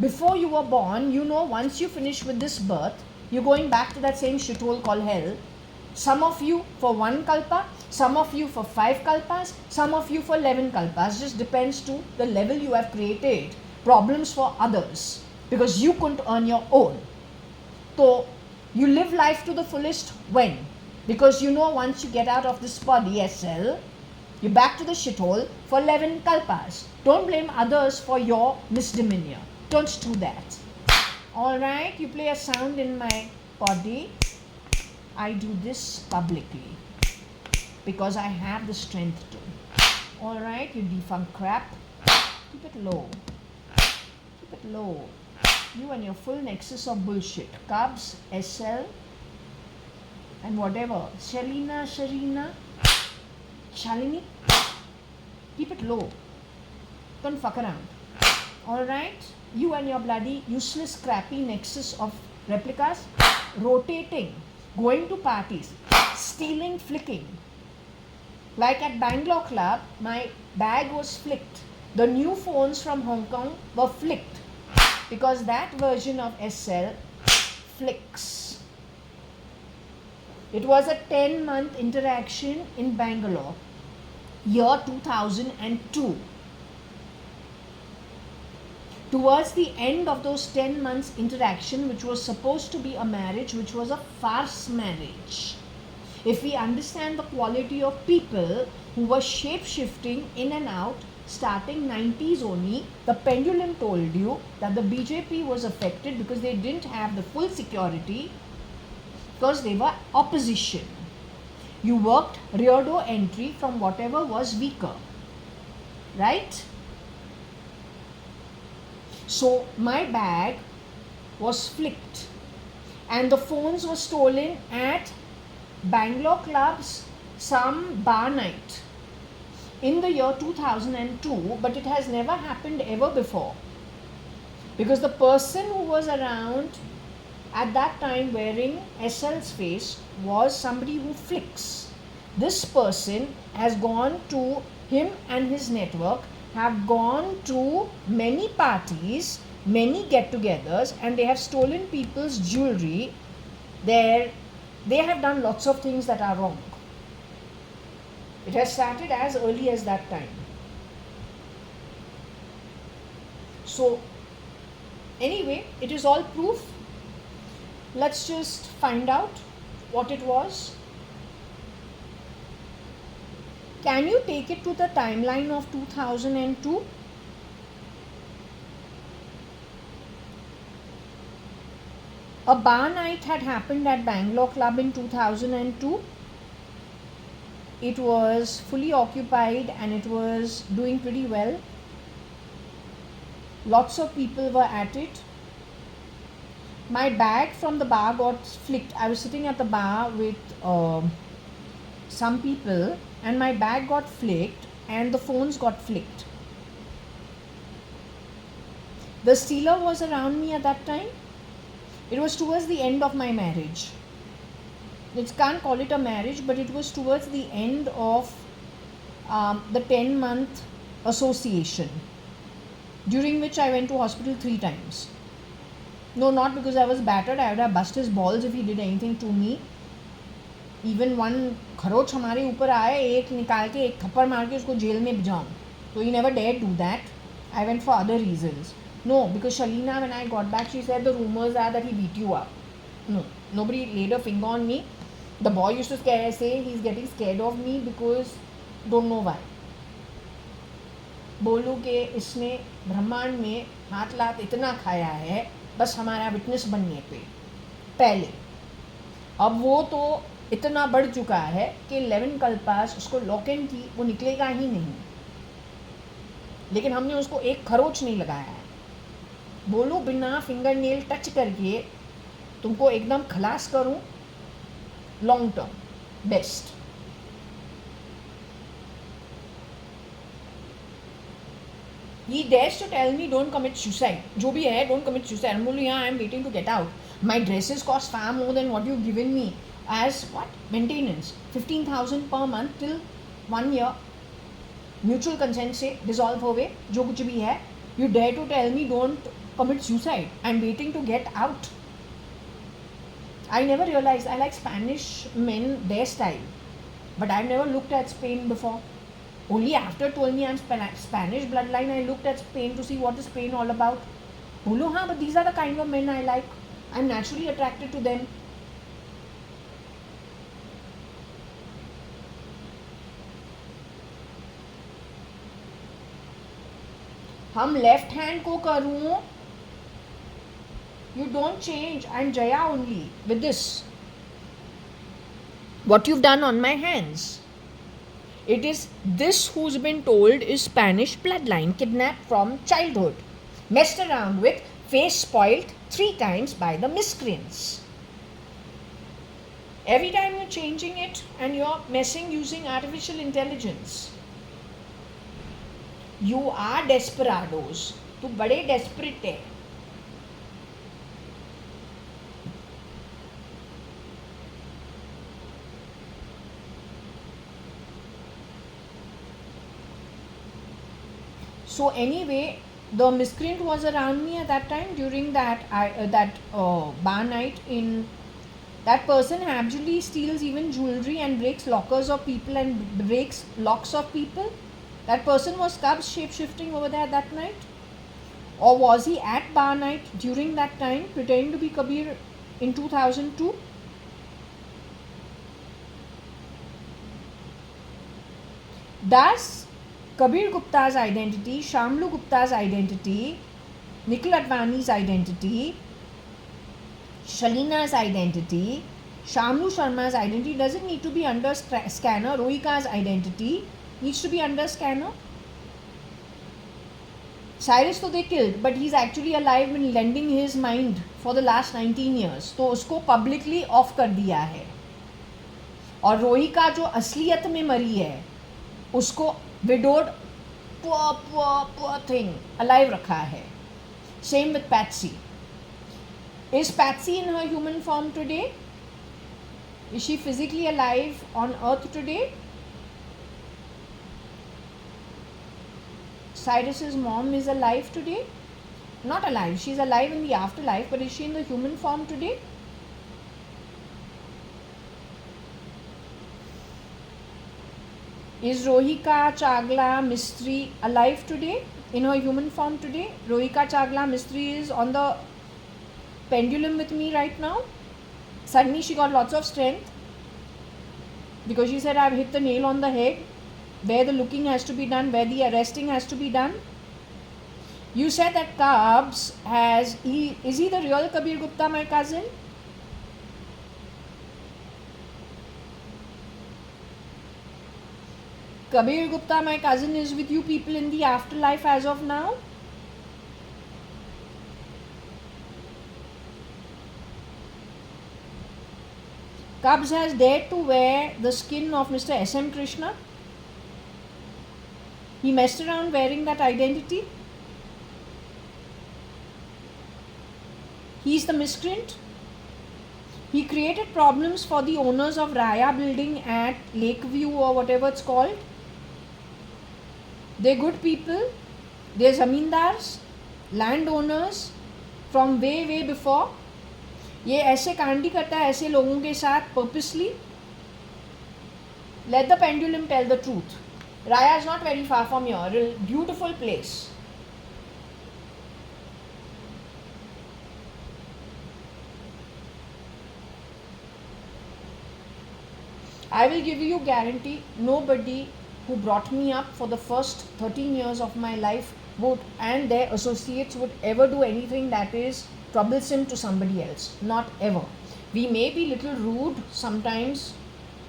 Before you were born, you know, once you finish with this birth, you're going back to that same shithole called hell. Some of you for one kalpa, Some of you for 5 kalpas, some of you for 11 kalpas. Just depends to the level you have created problems for others because you couldn't earn your own. So you live life to the fullest when? Because you know once you get out of this body SL, you're back to the shithole for 11 kalpas. Don't blame others for your misdemeanor. Don't do that. Alright, you play a sound in my body. I do this publicly because I have the strength to. Alright, you defunct crap. Keep it low. Keep it low. You and your full nexus of bullshit. Cubs, SL, and whatever. Sharina, Shalini. Keep it low. Don't fuck around. Alright? You and your bloody useless crappy nexus of replicas. Rotating. Going to parties. Stealing, flicking. Like at Bangalore Club, my bag was flicked. The new phones from Hong Kong were flicked. Because that version of SL flicks. It was a 10-month interaction in Bangalore, year 2002. Towards the end of those 10 months interaction, which was supposed to be a marriage, which was a farce marriage. If we understand the quality of people who were shape-shifting in and out, starting 90s only, the pendulum told you that the BJP was affected because they didn't have the full security because they were opposition. You worked rear door entry from whatever was weaker, right? So my bag was flicked and the phones were stolen at Bangalore clubs, some bar night in the year 2002, but it has never happened ever before because the person who was around at that time wearing SL's face was somebody who flicks. This person has gone to, him and his network have gone to many parties, many get-togethers, and they have stolen people's jewelry. They have done lots of things that are wrong. It has started as early as that time. So, anyway, it is all proof. Let's just find out what it was. Can you take it to the timeline of 2002? A bar night had happened at Bangalore Club in 2002. It was fully occupied and it was doing pretty well. Lots of people were at it. My bag from the bar got flicked. I was sitting at the bar with some people and my bag got flicked and the phones got flicked. The stealer was around me at that time. It was towards the end of my marriage. It can't call it a marriage, but it was towards the end of the 10-month association, during which I went to hospital 3 times. No, not because I was battered. I would have busted his balls if he did anything to me. Even one खरोच हमारे ऊपर आए, एक निकाल के एक थप्पड़ मार के उसको जेल में भिजाऊं. So he never dared do that. I went for other reasons. No, because Shalina, when I got back, she said the rumors are that he beat you up. No, nobody laid a finger on me. The boy used to say he's getting scared of me because don't know why. बोलूँ कि इसने ब्रह्मांड में हाथ लात इतना खाया है बस हमारा विटनेस बनने पे पहले. अब वो तो इतना बढ़ चुका है कि 11 कल्पास उसको लॉक इन की वो निकलेगा ही नहीं, लेकिन हमने उसको एक खरोच नहीं लगाया है. बोलूँ बिना फिंगर नेल टच करके तुमको एकदम खलास करूँ, long term best. He dares to tell me don't commit suicide. जो भी है don't commit suicide. I'm बोलूँ yeah, I'm waiting to get out. My dresses cost far more than what you've given me as what? Maintenance. 15,000 per month till 1 year. Mutual consent से dissolve हो गए जो कुछ भी है. You dare to tell me don't commit suicide. I'm waiting to get out. I never realized I like Spanish men, their style. But I've never looked at Spain before. Only after told me I'm Spanish bloodline, I looked at Spain to see what is Spain all about. Bolo, हाँ, but these are the kind of men I like. I'm naturally attracted to them. हम left hand को करूँ, you don't change. I'm Jaya only with this. What you've done on my hands. It is this who's been told is Spanish bloodline, kidnapped from childhood, messed around with, face spoiled 3 times by the miscreants. Every time you're changing it and you're messing using artificial intelligence. You are desperados. तू बड़े desperate है. So anyway, the miscreant was around me at that time during that bar night. In that person actually steals even jewelry and breaks lockers of people and breaks locks of people. That person was Cubs shape-shifting over there that night, or was he at bar night during that time pretending to be Kabir in 2002? Does Kabir Gupta's identity, Shamlu Gupta's identity, Nikhil Advani's identity, Shalina's identity, Shamlu Sharma's identity, does it need to be under scanner? Rohika's identity needs to be under scanner. Cyrus तो they killed, but he's actually alive and lending his mind for the last 19 years. तो उसको publicly off कर दिया है. और रोहिका जो असलियत में मरी है, उसको widowed, poor thing, alive रखा है. Same with Patsy. Is Patsy in her human form today? Is she physically alive on earth today? Cyrus's mom is alive today? Not alive, she's alive in the afterlife, but is she in the human form today? Is Rohika Chagla Mistry alive today, in her human form today? Rohika Chagla Mistry is on the pendulum with me right now. Suddenly she got lots of strength because she said, I've hit the nail on the head, where the looking has to be done, where the arresting has to be done. You said that Cubs is he the real Kabir Gupta, my cousin? Kabir Gupta, my cousin, is with you people in the afterlife as of now. Cubs has dared to wear the skin of Mr. S.M. Krishna. He messed around wearing that identity. He's the miscreant. He created problems for the owners of Raya building at Lakeview or whatever it's called. They're good people. They're zamindars, landowners from way before. ये ऐसे कांड ही करता है ऐसे लोगों के साथ purposely. Let the pendulum tell the truth. Raya is not very far from here. A beautiful place. I will give you guarantee, nobody who brought me up for the first 13 years of my life would, and their associates would ever do anything that is troublesome to somebody else. Not ever. We may be little rude sometimes.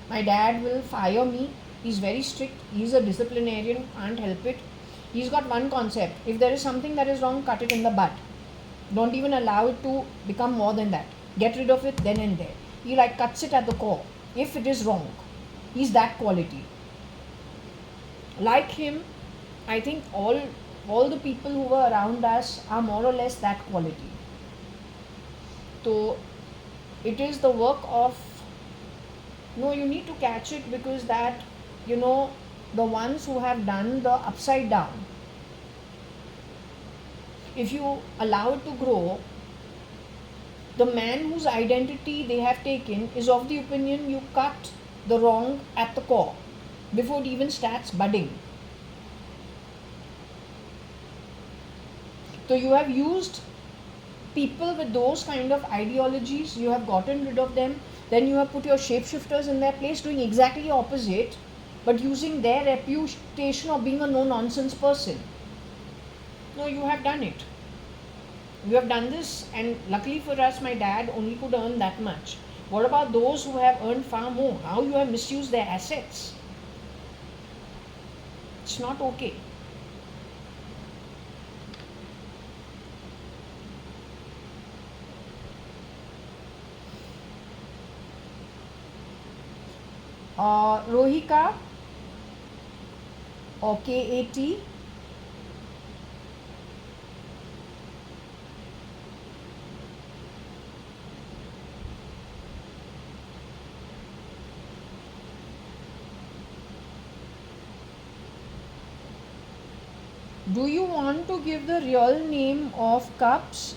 My dad will fire me. He's very strict. He's a disciplinarian. Can't help it. He's got one concept. If there is something that is wrong, cut it in the bud. Don't even allow it to become more than that. Get rid of it then and there. He cuts it at the core. If it is wrong, he's that quality. Like him, I think all the people who were around us are more or less that quality. So it is the work of, no, you need to catch it, because that, the ones who have done the upside down, if you allow it to grow, the man whose identity they have taken is of the opinion you cut the wrong at the core before it even starts budding. So you have used people with those kind of ideologies, you have gotten rid of them, then you have put your shapeshifters in their place doing exactly opposite, but using their reputation of being a no-nonsense person. No, you have done it. You have done this, and luckily for us, my dad only could earn that much. What about those who have earned far more? How you have misused their assets? It's not okay. Rohika or KAT. Do you want to give the real name of cups?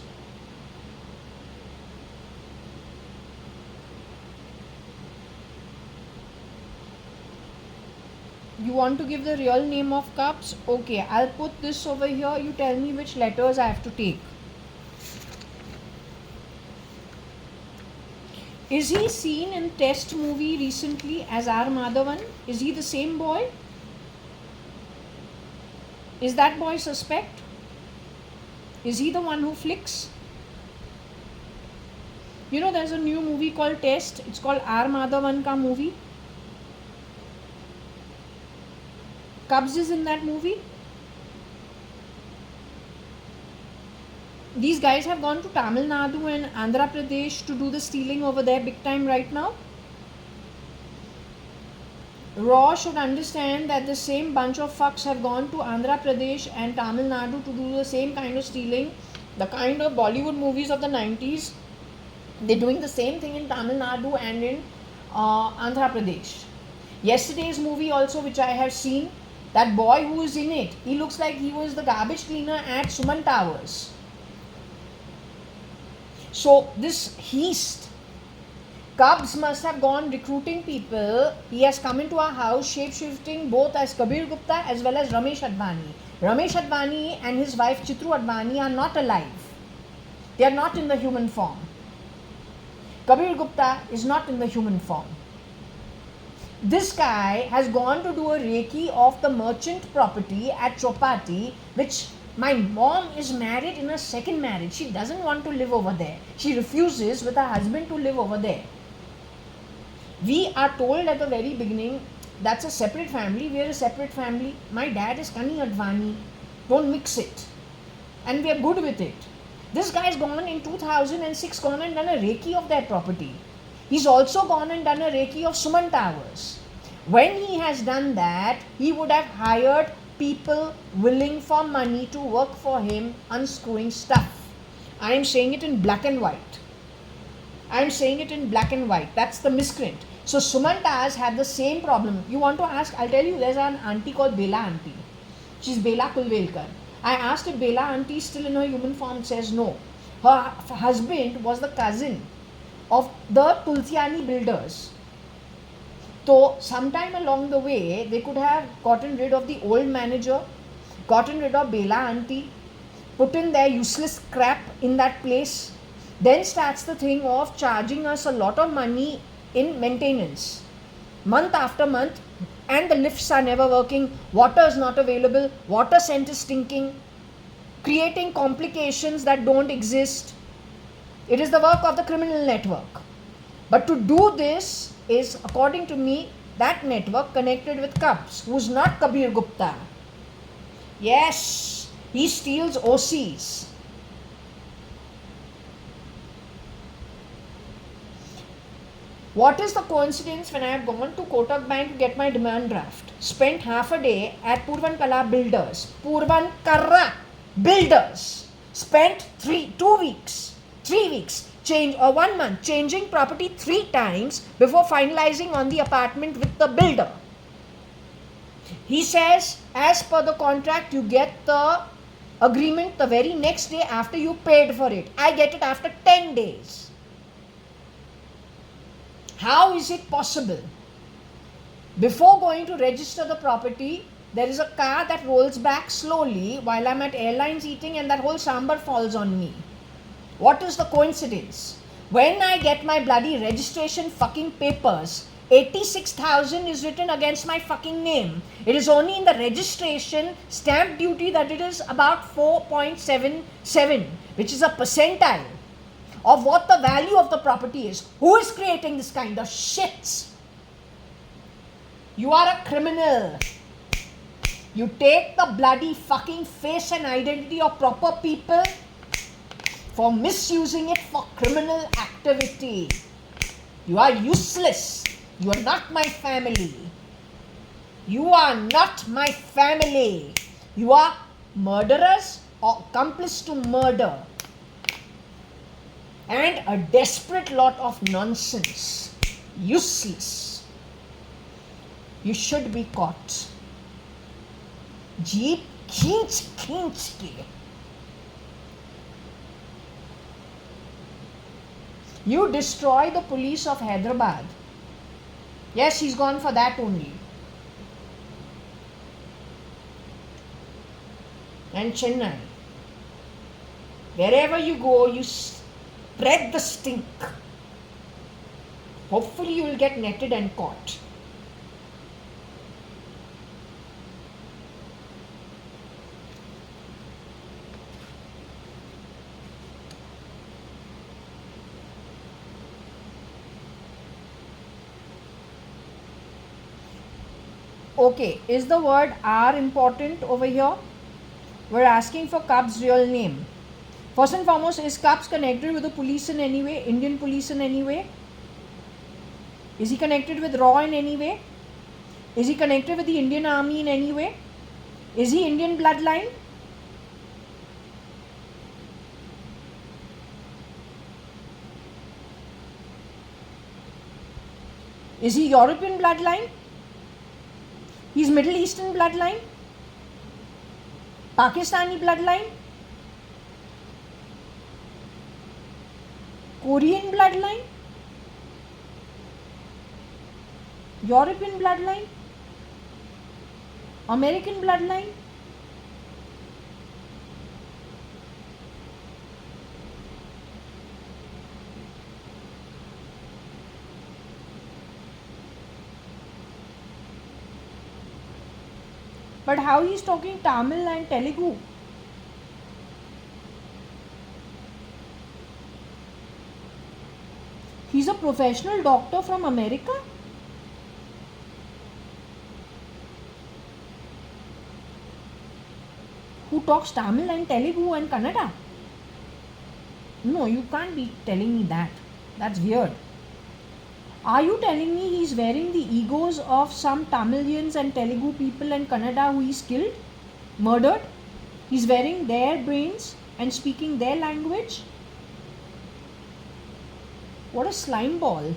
You want to give the real name of cups? Okay, I'll put this over here. You tell me which letters I have to take. Is he seen in Test movie recently as R. Madhavan? Is he the same boy? Is that boy suspect? Is he the one who flicks? You know, there's a new movie called Test. It's called R. Madhavan ka movie. Cubs is in that movie. These guys have gone to Tamil Nadu and Andhra Pradesh to do the stealing over there big time right now. Raw should understand that the same bunch of fucks have gone to Andhra Pradesh and Tamil Nadu to do the same kind of stealing. The kind of Bollywood movies of the 90s, they're doing the same thing in Tamil Nadu and in Andhra Pradesh. Yesterday's movie also, which I have seen, that boy who is in it, he looks like he was the garbage cleaner at Suman Towers. So this heist, Cubs must have gone recruiting people. He has come into our house shape-shifting both as Kabir Gupta as well as Ramesh Advani. Ramesh Advani and his wife Chitru Advani are not alive. They are not in the human form. Kabir Gupta is not in the human form. This guy has gone to do a Reiki of the merchant property at Chopati, which my mom is married in a second marriage. She doesn't want to live over there. She refuses with her husband to live over there. We are told at the very beginning, that's a separate family, we are a separate family. My dad is Kani Advani. Don't mix it. And we are good with it. This guy has gone in 2006, gone and done a Reiki of their property. He's also gone and done a Reiki of Suman Towers. When he has done that, he would have hired people willing for money to work for him unscrewing stuff. I am saying it in black and white. I am saying it in black and white. That's the miscreant. So Suman Towers had the same problem. You want to ask, I'll tell you, there's an auntie called Bela auntie. She's Bela Kulvelkar. I asked if Bela auntie is still in her human form. Says no. Her husband was the cousin of the Tulsiani builders. So sometime along the way, they could have gotten rid of the old manager, gotten rid of Bela auntie, put in their useless crap in that place. Then starts the thing of charging us a lot of money in maintenance, month after month, and the lifts are never working, water is not available, water scent is stinking, creating complications that don't exist. It is the work of the criminal network. But to do this is, according to me, that network connected with Cubs, who's not Kabir Gupta. Yes, he steals OCs. What is the coincidence when I have gone to Kotak Bank to get my demand draft? Spent half a day at Purvankara Builders. Purvankara Builders. Spent 3 weeks, 1 month changing property 3 times before finalizing on the apartment with the builder. He says, as per the contract, you get the agreement the very next day after you paid for it. I get it after 10 days. How is it possible? Before going to register the property, there is a car that rolls back slowly while I'm at airlines eating, and that whole sambar falls on me. What is the coincidence? When I get my bloody registration fucking papers, 86,000 is written against my fucking name. It is only in the registration stamp duty that it is about 4.77, which is a percentile of what the value of the property is. Who is creating this kind of shit? You are a criminal. You take the bloody fucking face and identity of proper people for misusing it for criminal activity. You are useless. You are not my family. You are not my family. You are murderers or accomplice to murder. And a desperate lot of nonsense. Useless. You should be caught. Jeep खींच के. You destroy the police of Hyderabad. Yes, he's gone for that only. And Chennai. Wherever you go, you spread the stink. Hopefully you will get netted and caught. Okay, is the word R important over here? We're asking for Cub's real name. First and foremost, is Cubs connected with the police in any way? Indian police in any way? Is he connected with RAW in any way? Is he connected with the Indian Army in any way? Is he Indian bloodline? Is he European bloodline? He's Middle Eastern bloodline? Pakistani bloodline? Korean bloodline? European bloodline? American bloodline? But how he's talking Tamil and Telugu? He's a professional doctor from America? Who talks Tamil and Telugu and Kannada? No, you can't be telling me that. That's weird. Are you telling me he's wearing the egos of some Tamilians and Telugu people and Kannada who he's killed, murdered? He's wearing their brains and speaking their language? What a slime ball.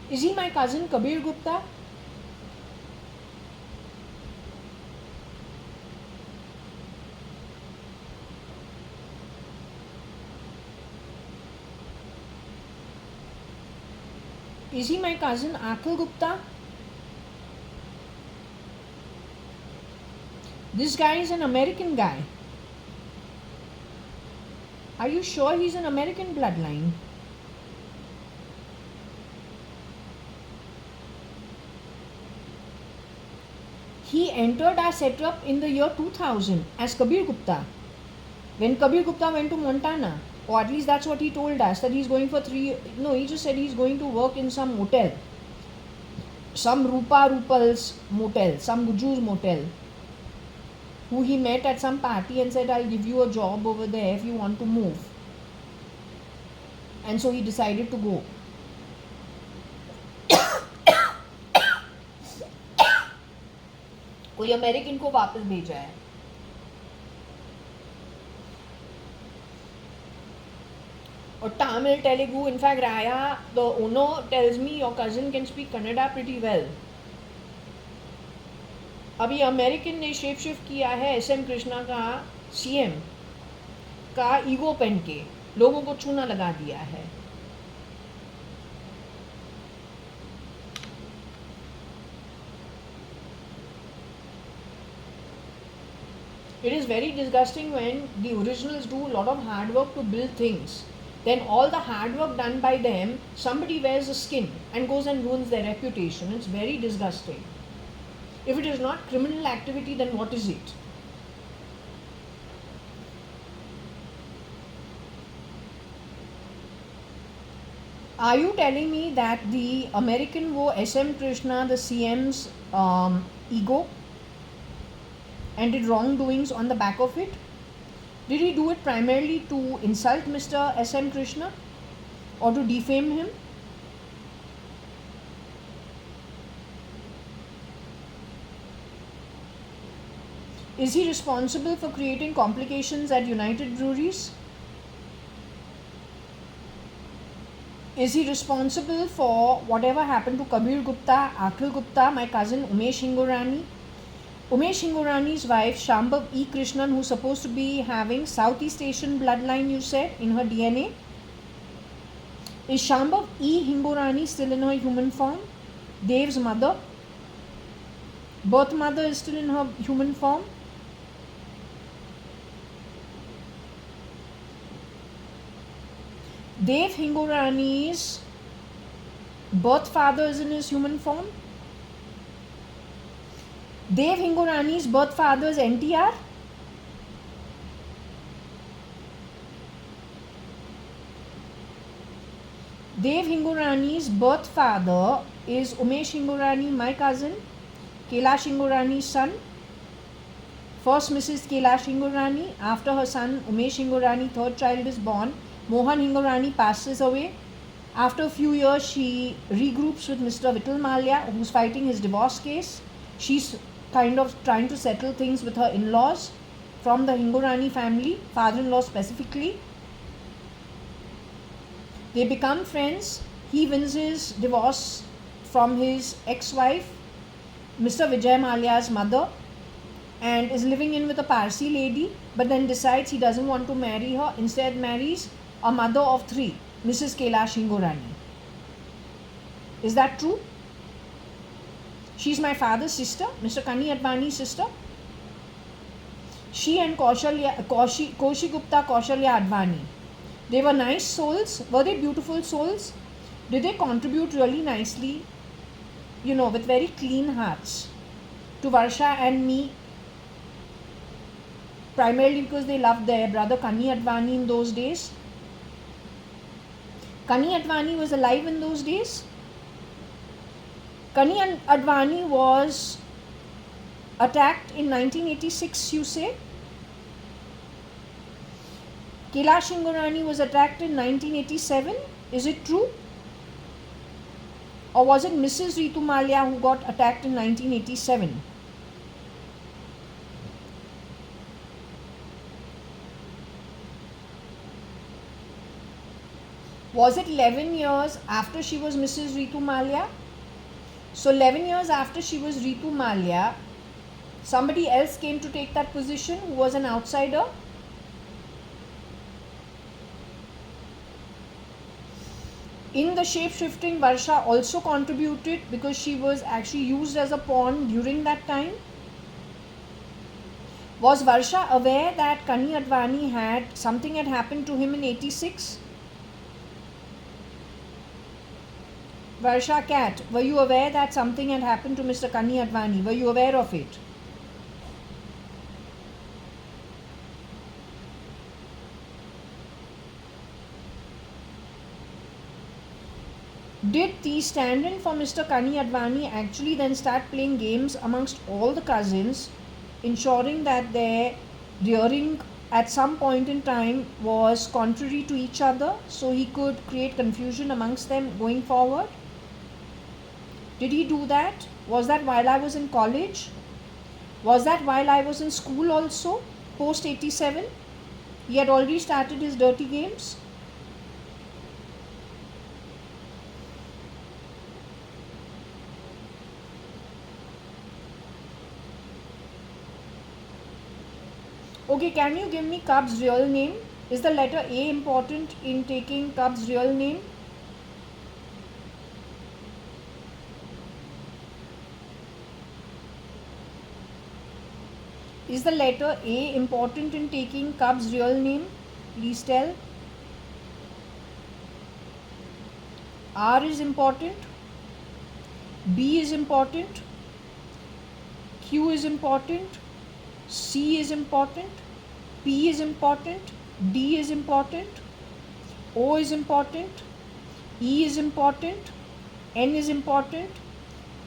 Is he my cousin Kabir Gupta? Is he my cousin Akhil Gupta? This guy is an American guy. Are you sure he's an American bloodline? He entered our setup in the year 2000 as Kabir Gupta. When Kabir Gupta went to Montana, or at least that's what he told us, that he's going for he just said he's going to work in some motel. Some Rupal's motel, some Guju's motel. Who he met at some party and said, I'll give you a job over there if you want to move. And so he decided to go. कोई American को वापस भेजा है. Or Tamil, Telugu, in fact Raya, the owner tells me your cousin can speak Kannada pretty well. अभी American ने shape shift किया है SM Krishna का CM का ईगो पहन के लोगों को चूना लगा दिया है. It is very disgusting when the originals do a lot of hard work to build things. Then all the hard work done by them, somebody wears a skin and goes and ruins their reputation. It's very disgusting. If it is not criminal activity, then what is it? Are you telling me that the American wo SM Krishna, the CM's ego, and did wrongdoings on the back of it? Did he do it primarily to insult Mr. SM Krishna or to defame him? Is he responsible for creating complications at United Breweries? Is he responsible for whatever happened to Kabir Gupta, Akhil Gupta, my cousin Umesh Hingorani? Umesh Hingorani's wife, Shambhav E. Krishnan, who's supposed to be having Southeast Asian bloodline, you said, in her DNA. Is Shambhav E. Hingorani still in her human form? Dev's mother? Birth mother is still in her human form? Dev Hingorani's birth father is in his human form? Dev Hingorani's birth father is NTR? Dev Hingorani's birth father is Umesh Hingorani, my cousin, Kailash Hingorani's son. First Mrs. Kailash Hingorani. After her son Umesh Hingorani, third child is born. Mohan Hingorani passes away. After a few years, she regroups with Mr. Vittal Mallya, who's fighting his divorce case. She's kind of trying to settle things with her in-laws from the Hingorani family, father-in-law specifically. They become friends. He wins his divorce from his ex-wife, Mr. Vijay Mallya's mother, and is living in with a Parsi lady, but then decides he doesn't want to marry her, instead marries a mother of three, Mrs. Kailash Hingorani. Is that true? She's my father's sister, Mr. Kani Advani's sister. She and Koshi Gupta, Kaushalya Advani, they were nice souls. Were they beautiful souls? Did they contribute really nicely, with very clean hearts to Varsha and me, primarily because they loved their brother Kani Advani in those days? Kani Advani was alive in those days. Kani Advani was attacked in 1986, you say? Kailash Hingorani was attacked in 1987. Is it true? Or was it Mrs. Ritu Mallya who got attacked in 1987? Was it 11 years after she was Mrs. Ritu Mallya? So 11 years after she was Ritu Mallya, somebody else came to take that position who was an outsider? In the shape-shifting, Varsha also contributed because she was actually used as a pawn during that time. Was Varsha aware that Kani Advani something had happened to him in 86? Varsha Cat, were you aware that something had happened to Mr. Kani Advani? Were you aware of it? Did the stand-in for Mr. Kani Advani actually then start playing games amongst all the cousins, ensuring that their rearing at some point in time was contrary to each other, so he could create confusion amongst them going forward? Did he do that? Was that while I was in college? Was that while I was in school also, post 87? He had already started his dirty games? Okay, can you give me Cub's real name? Is the letter A important in taking Cub's real name? Is the letter A important in taking Cub's real name? Please tell. R is important. B is important. Q is important. C is important. P is important. D is important. O is important. E is important. N is important.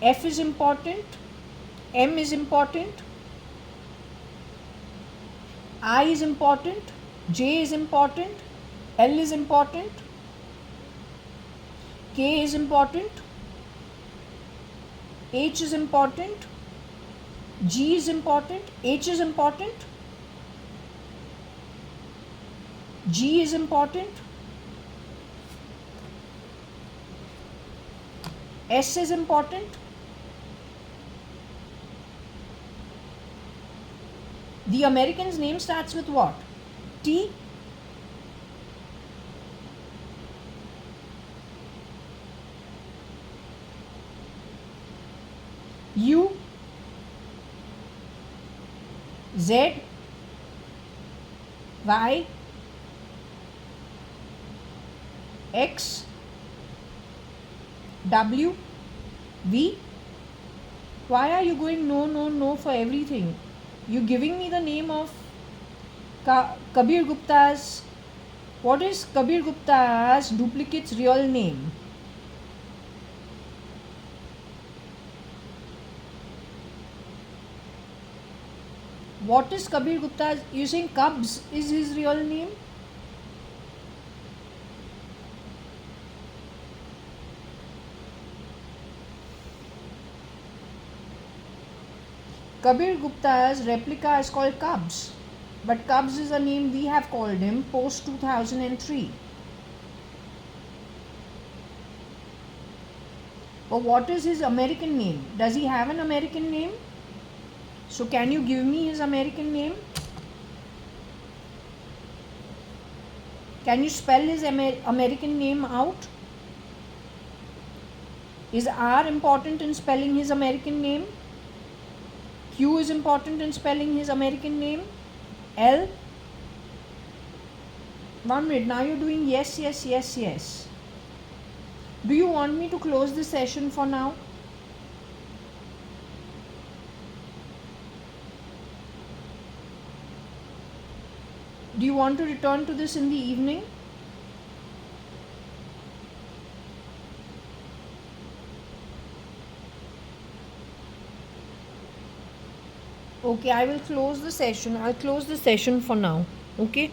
F is important. M is important. I is important. J is important. L is important. K is important. H is important. G is important. H is important. G is important. S is important. The American's name starts with what? T. U. Z. Y. X. W. V. Why are you going no, no, no for everything? You're giving me the name of Kabir Gupta's. What is Kabir Gupta's duplicate's real name? What is Kabir Gupta's? You're saying Cubs is his real name? Kabir Gupta's replica is called Cubs, but Cubs is a name we have called him post 2003. But what is his American name? Does he have an American name? So can you give me his American name? Can you spell his American name out? Is R important in spelling his American name? Q is important in spelling his American name. L. 1 minute. Now you're doing yes, yes, yes, yes. Do you want me to close this session for now? Do you want to return to this in the evening? Okay, I will close the session. I'll close the session for now. Okay.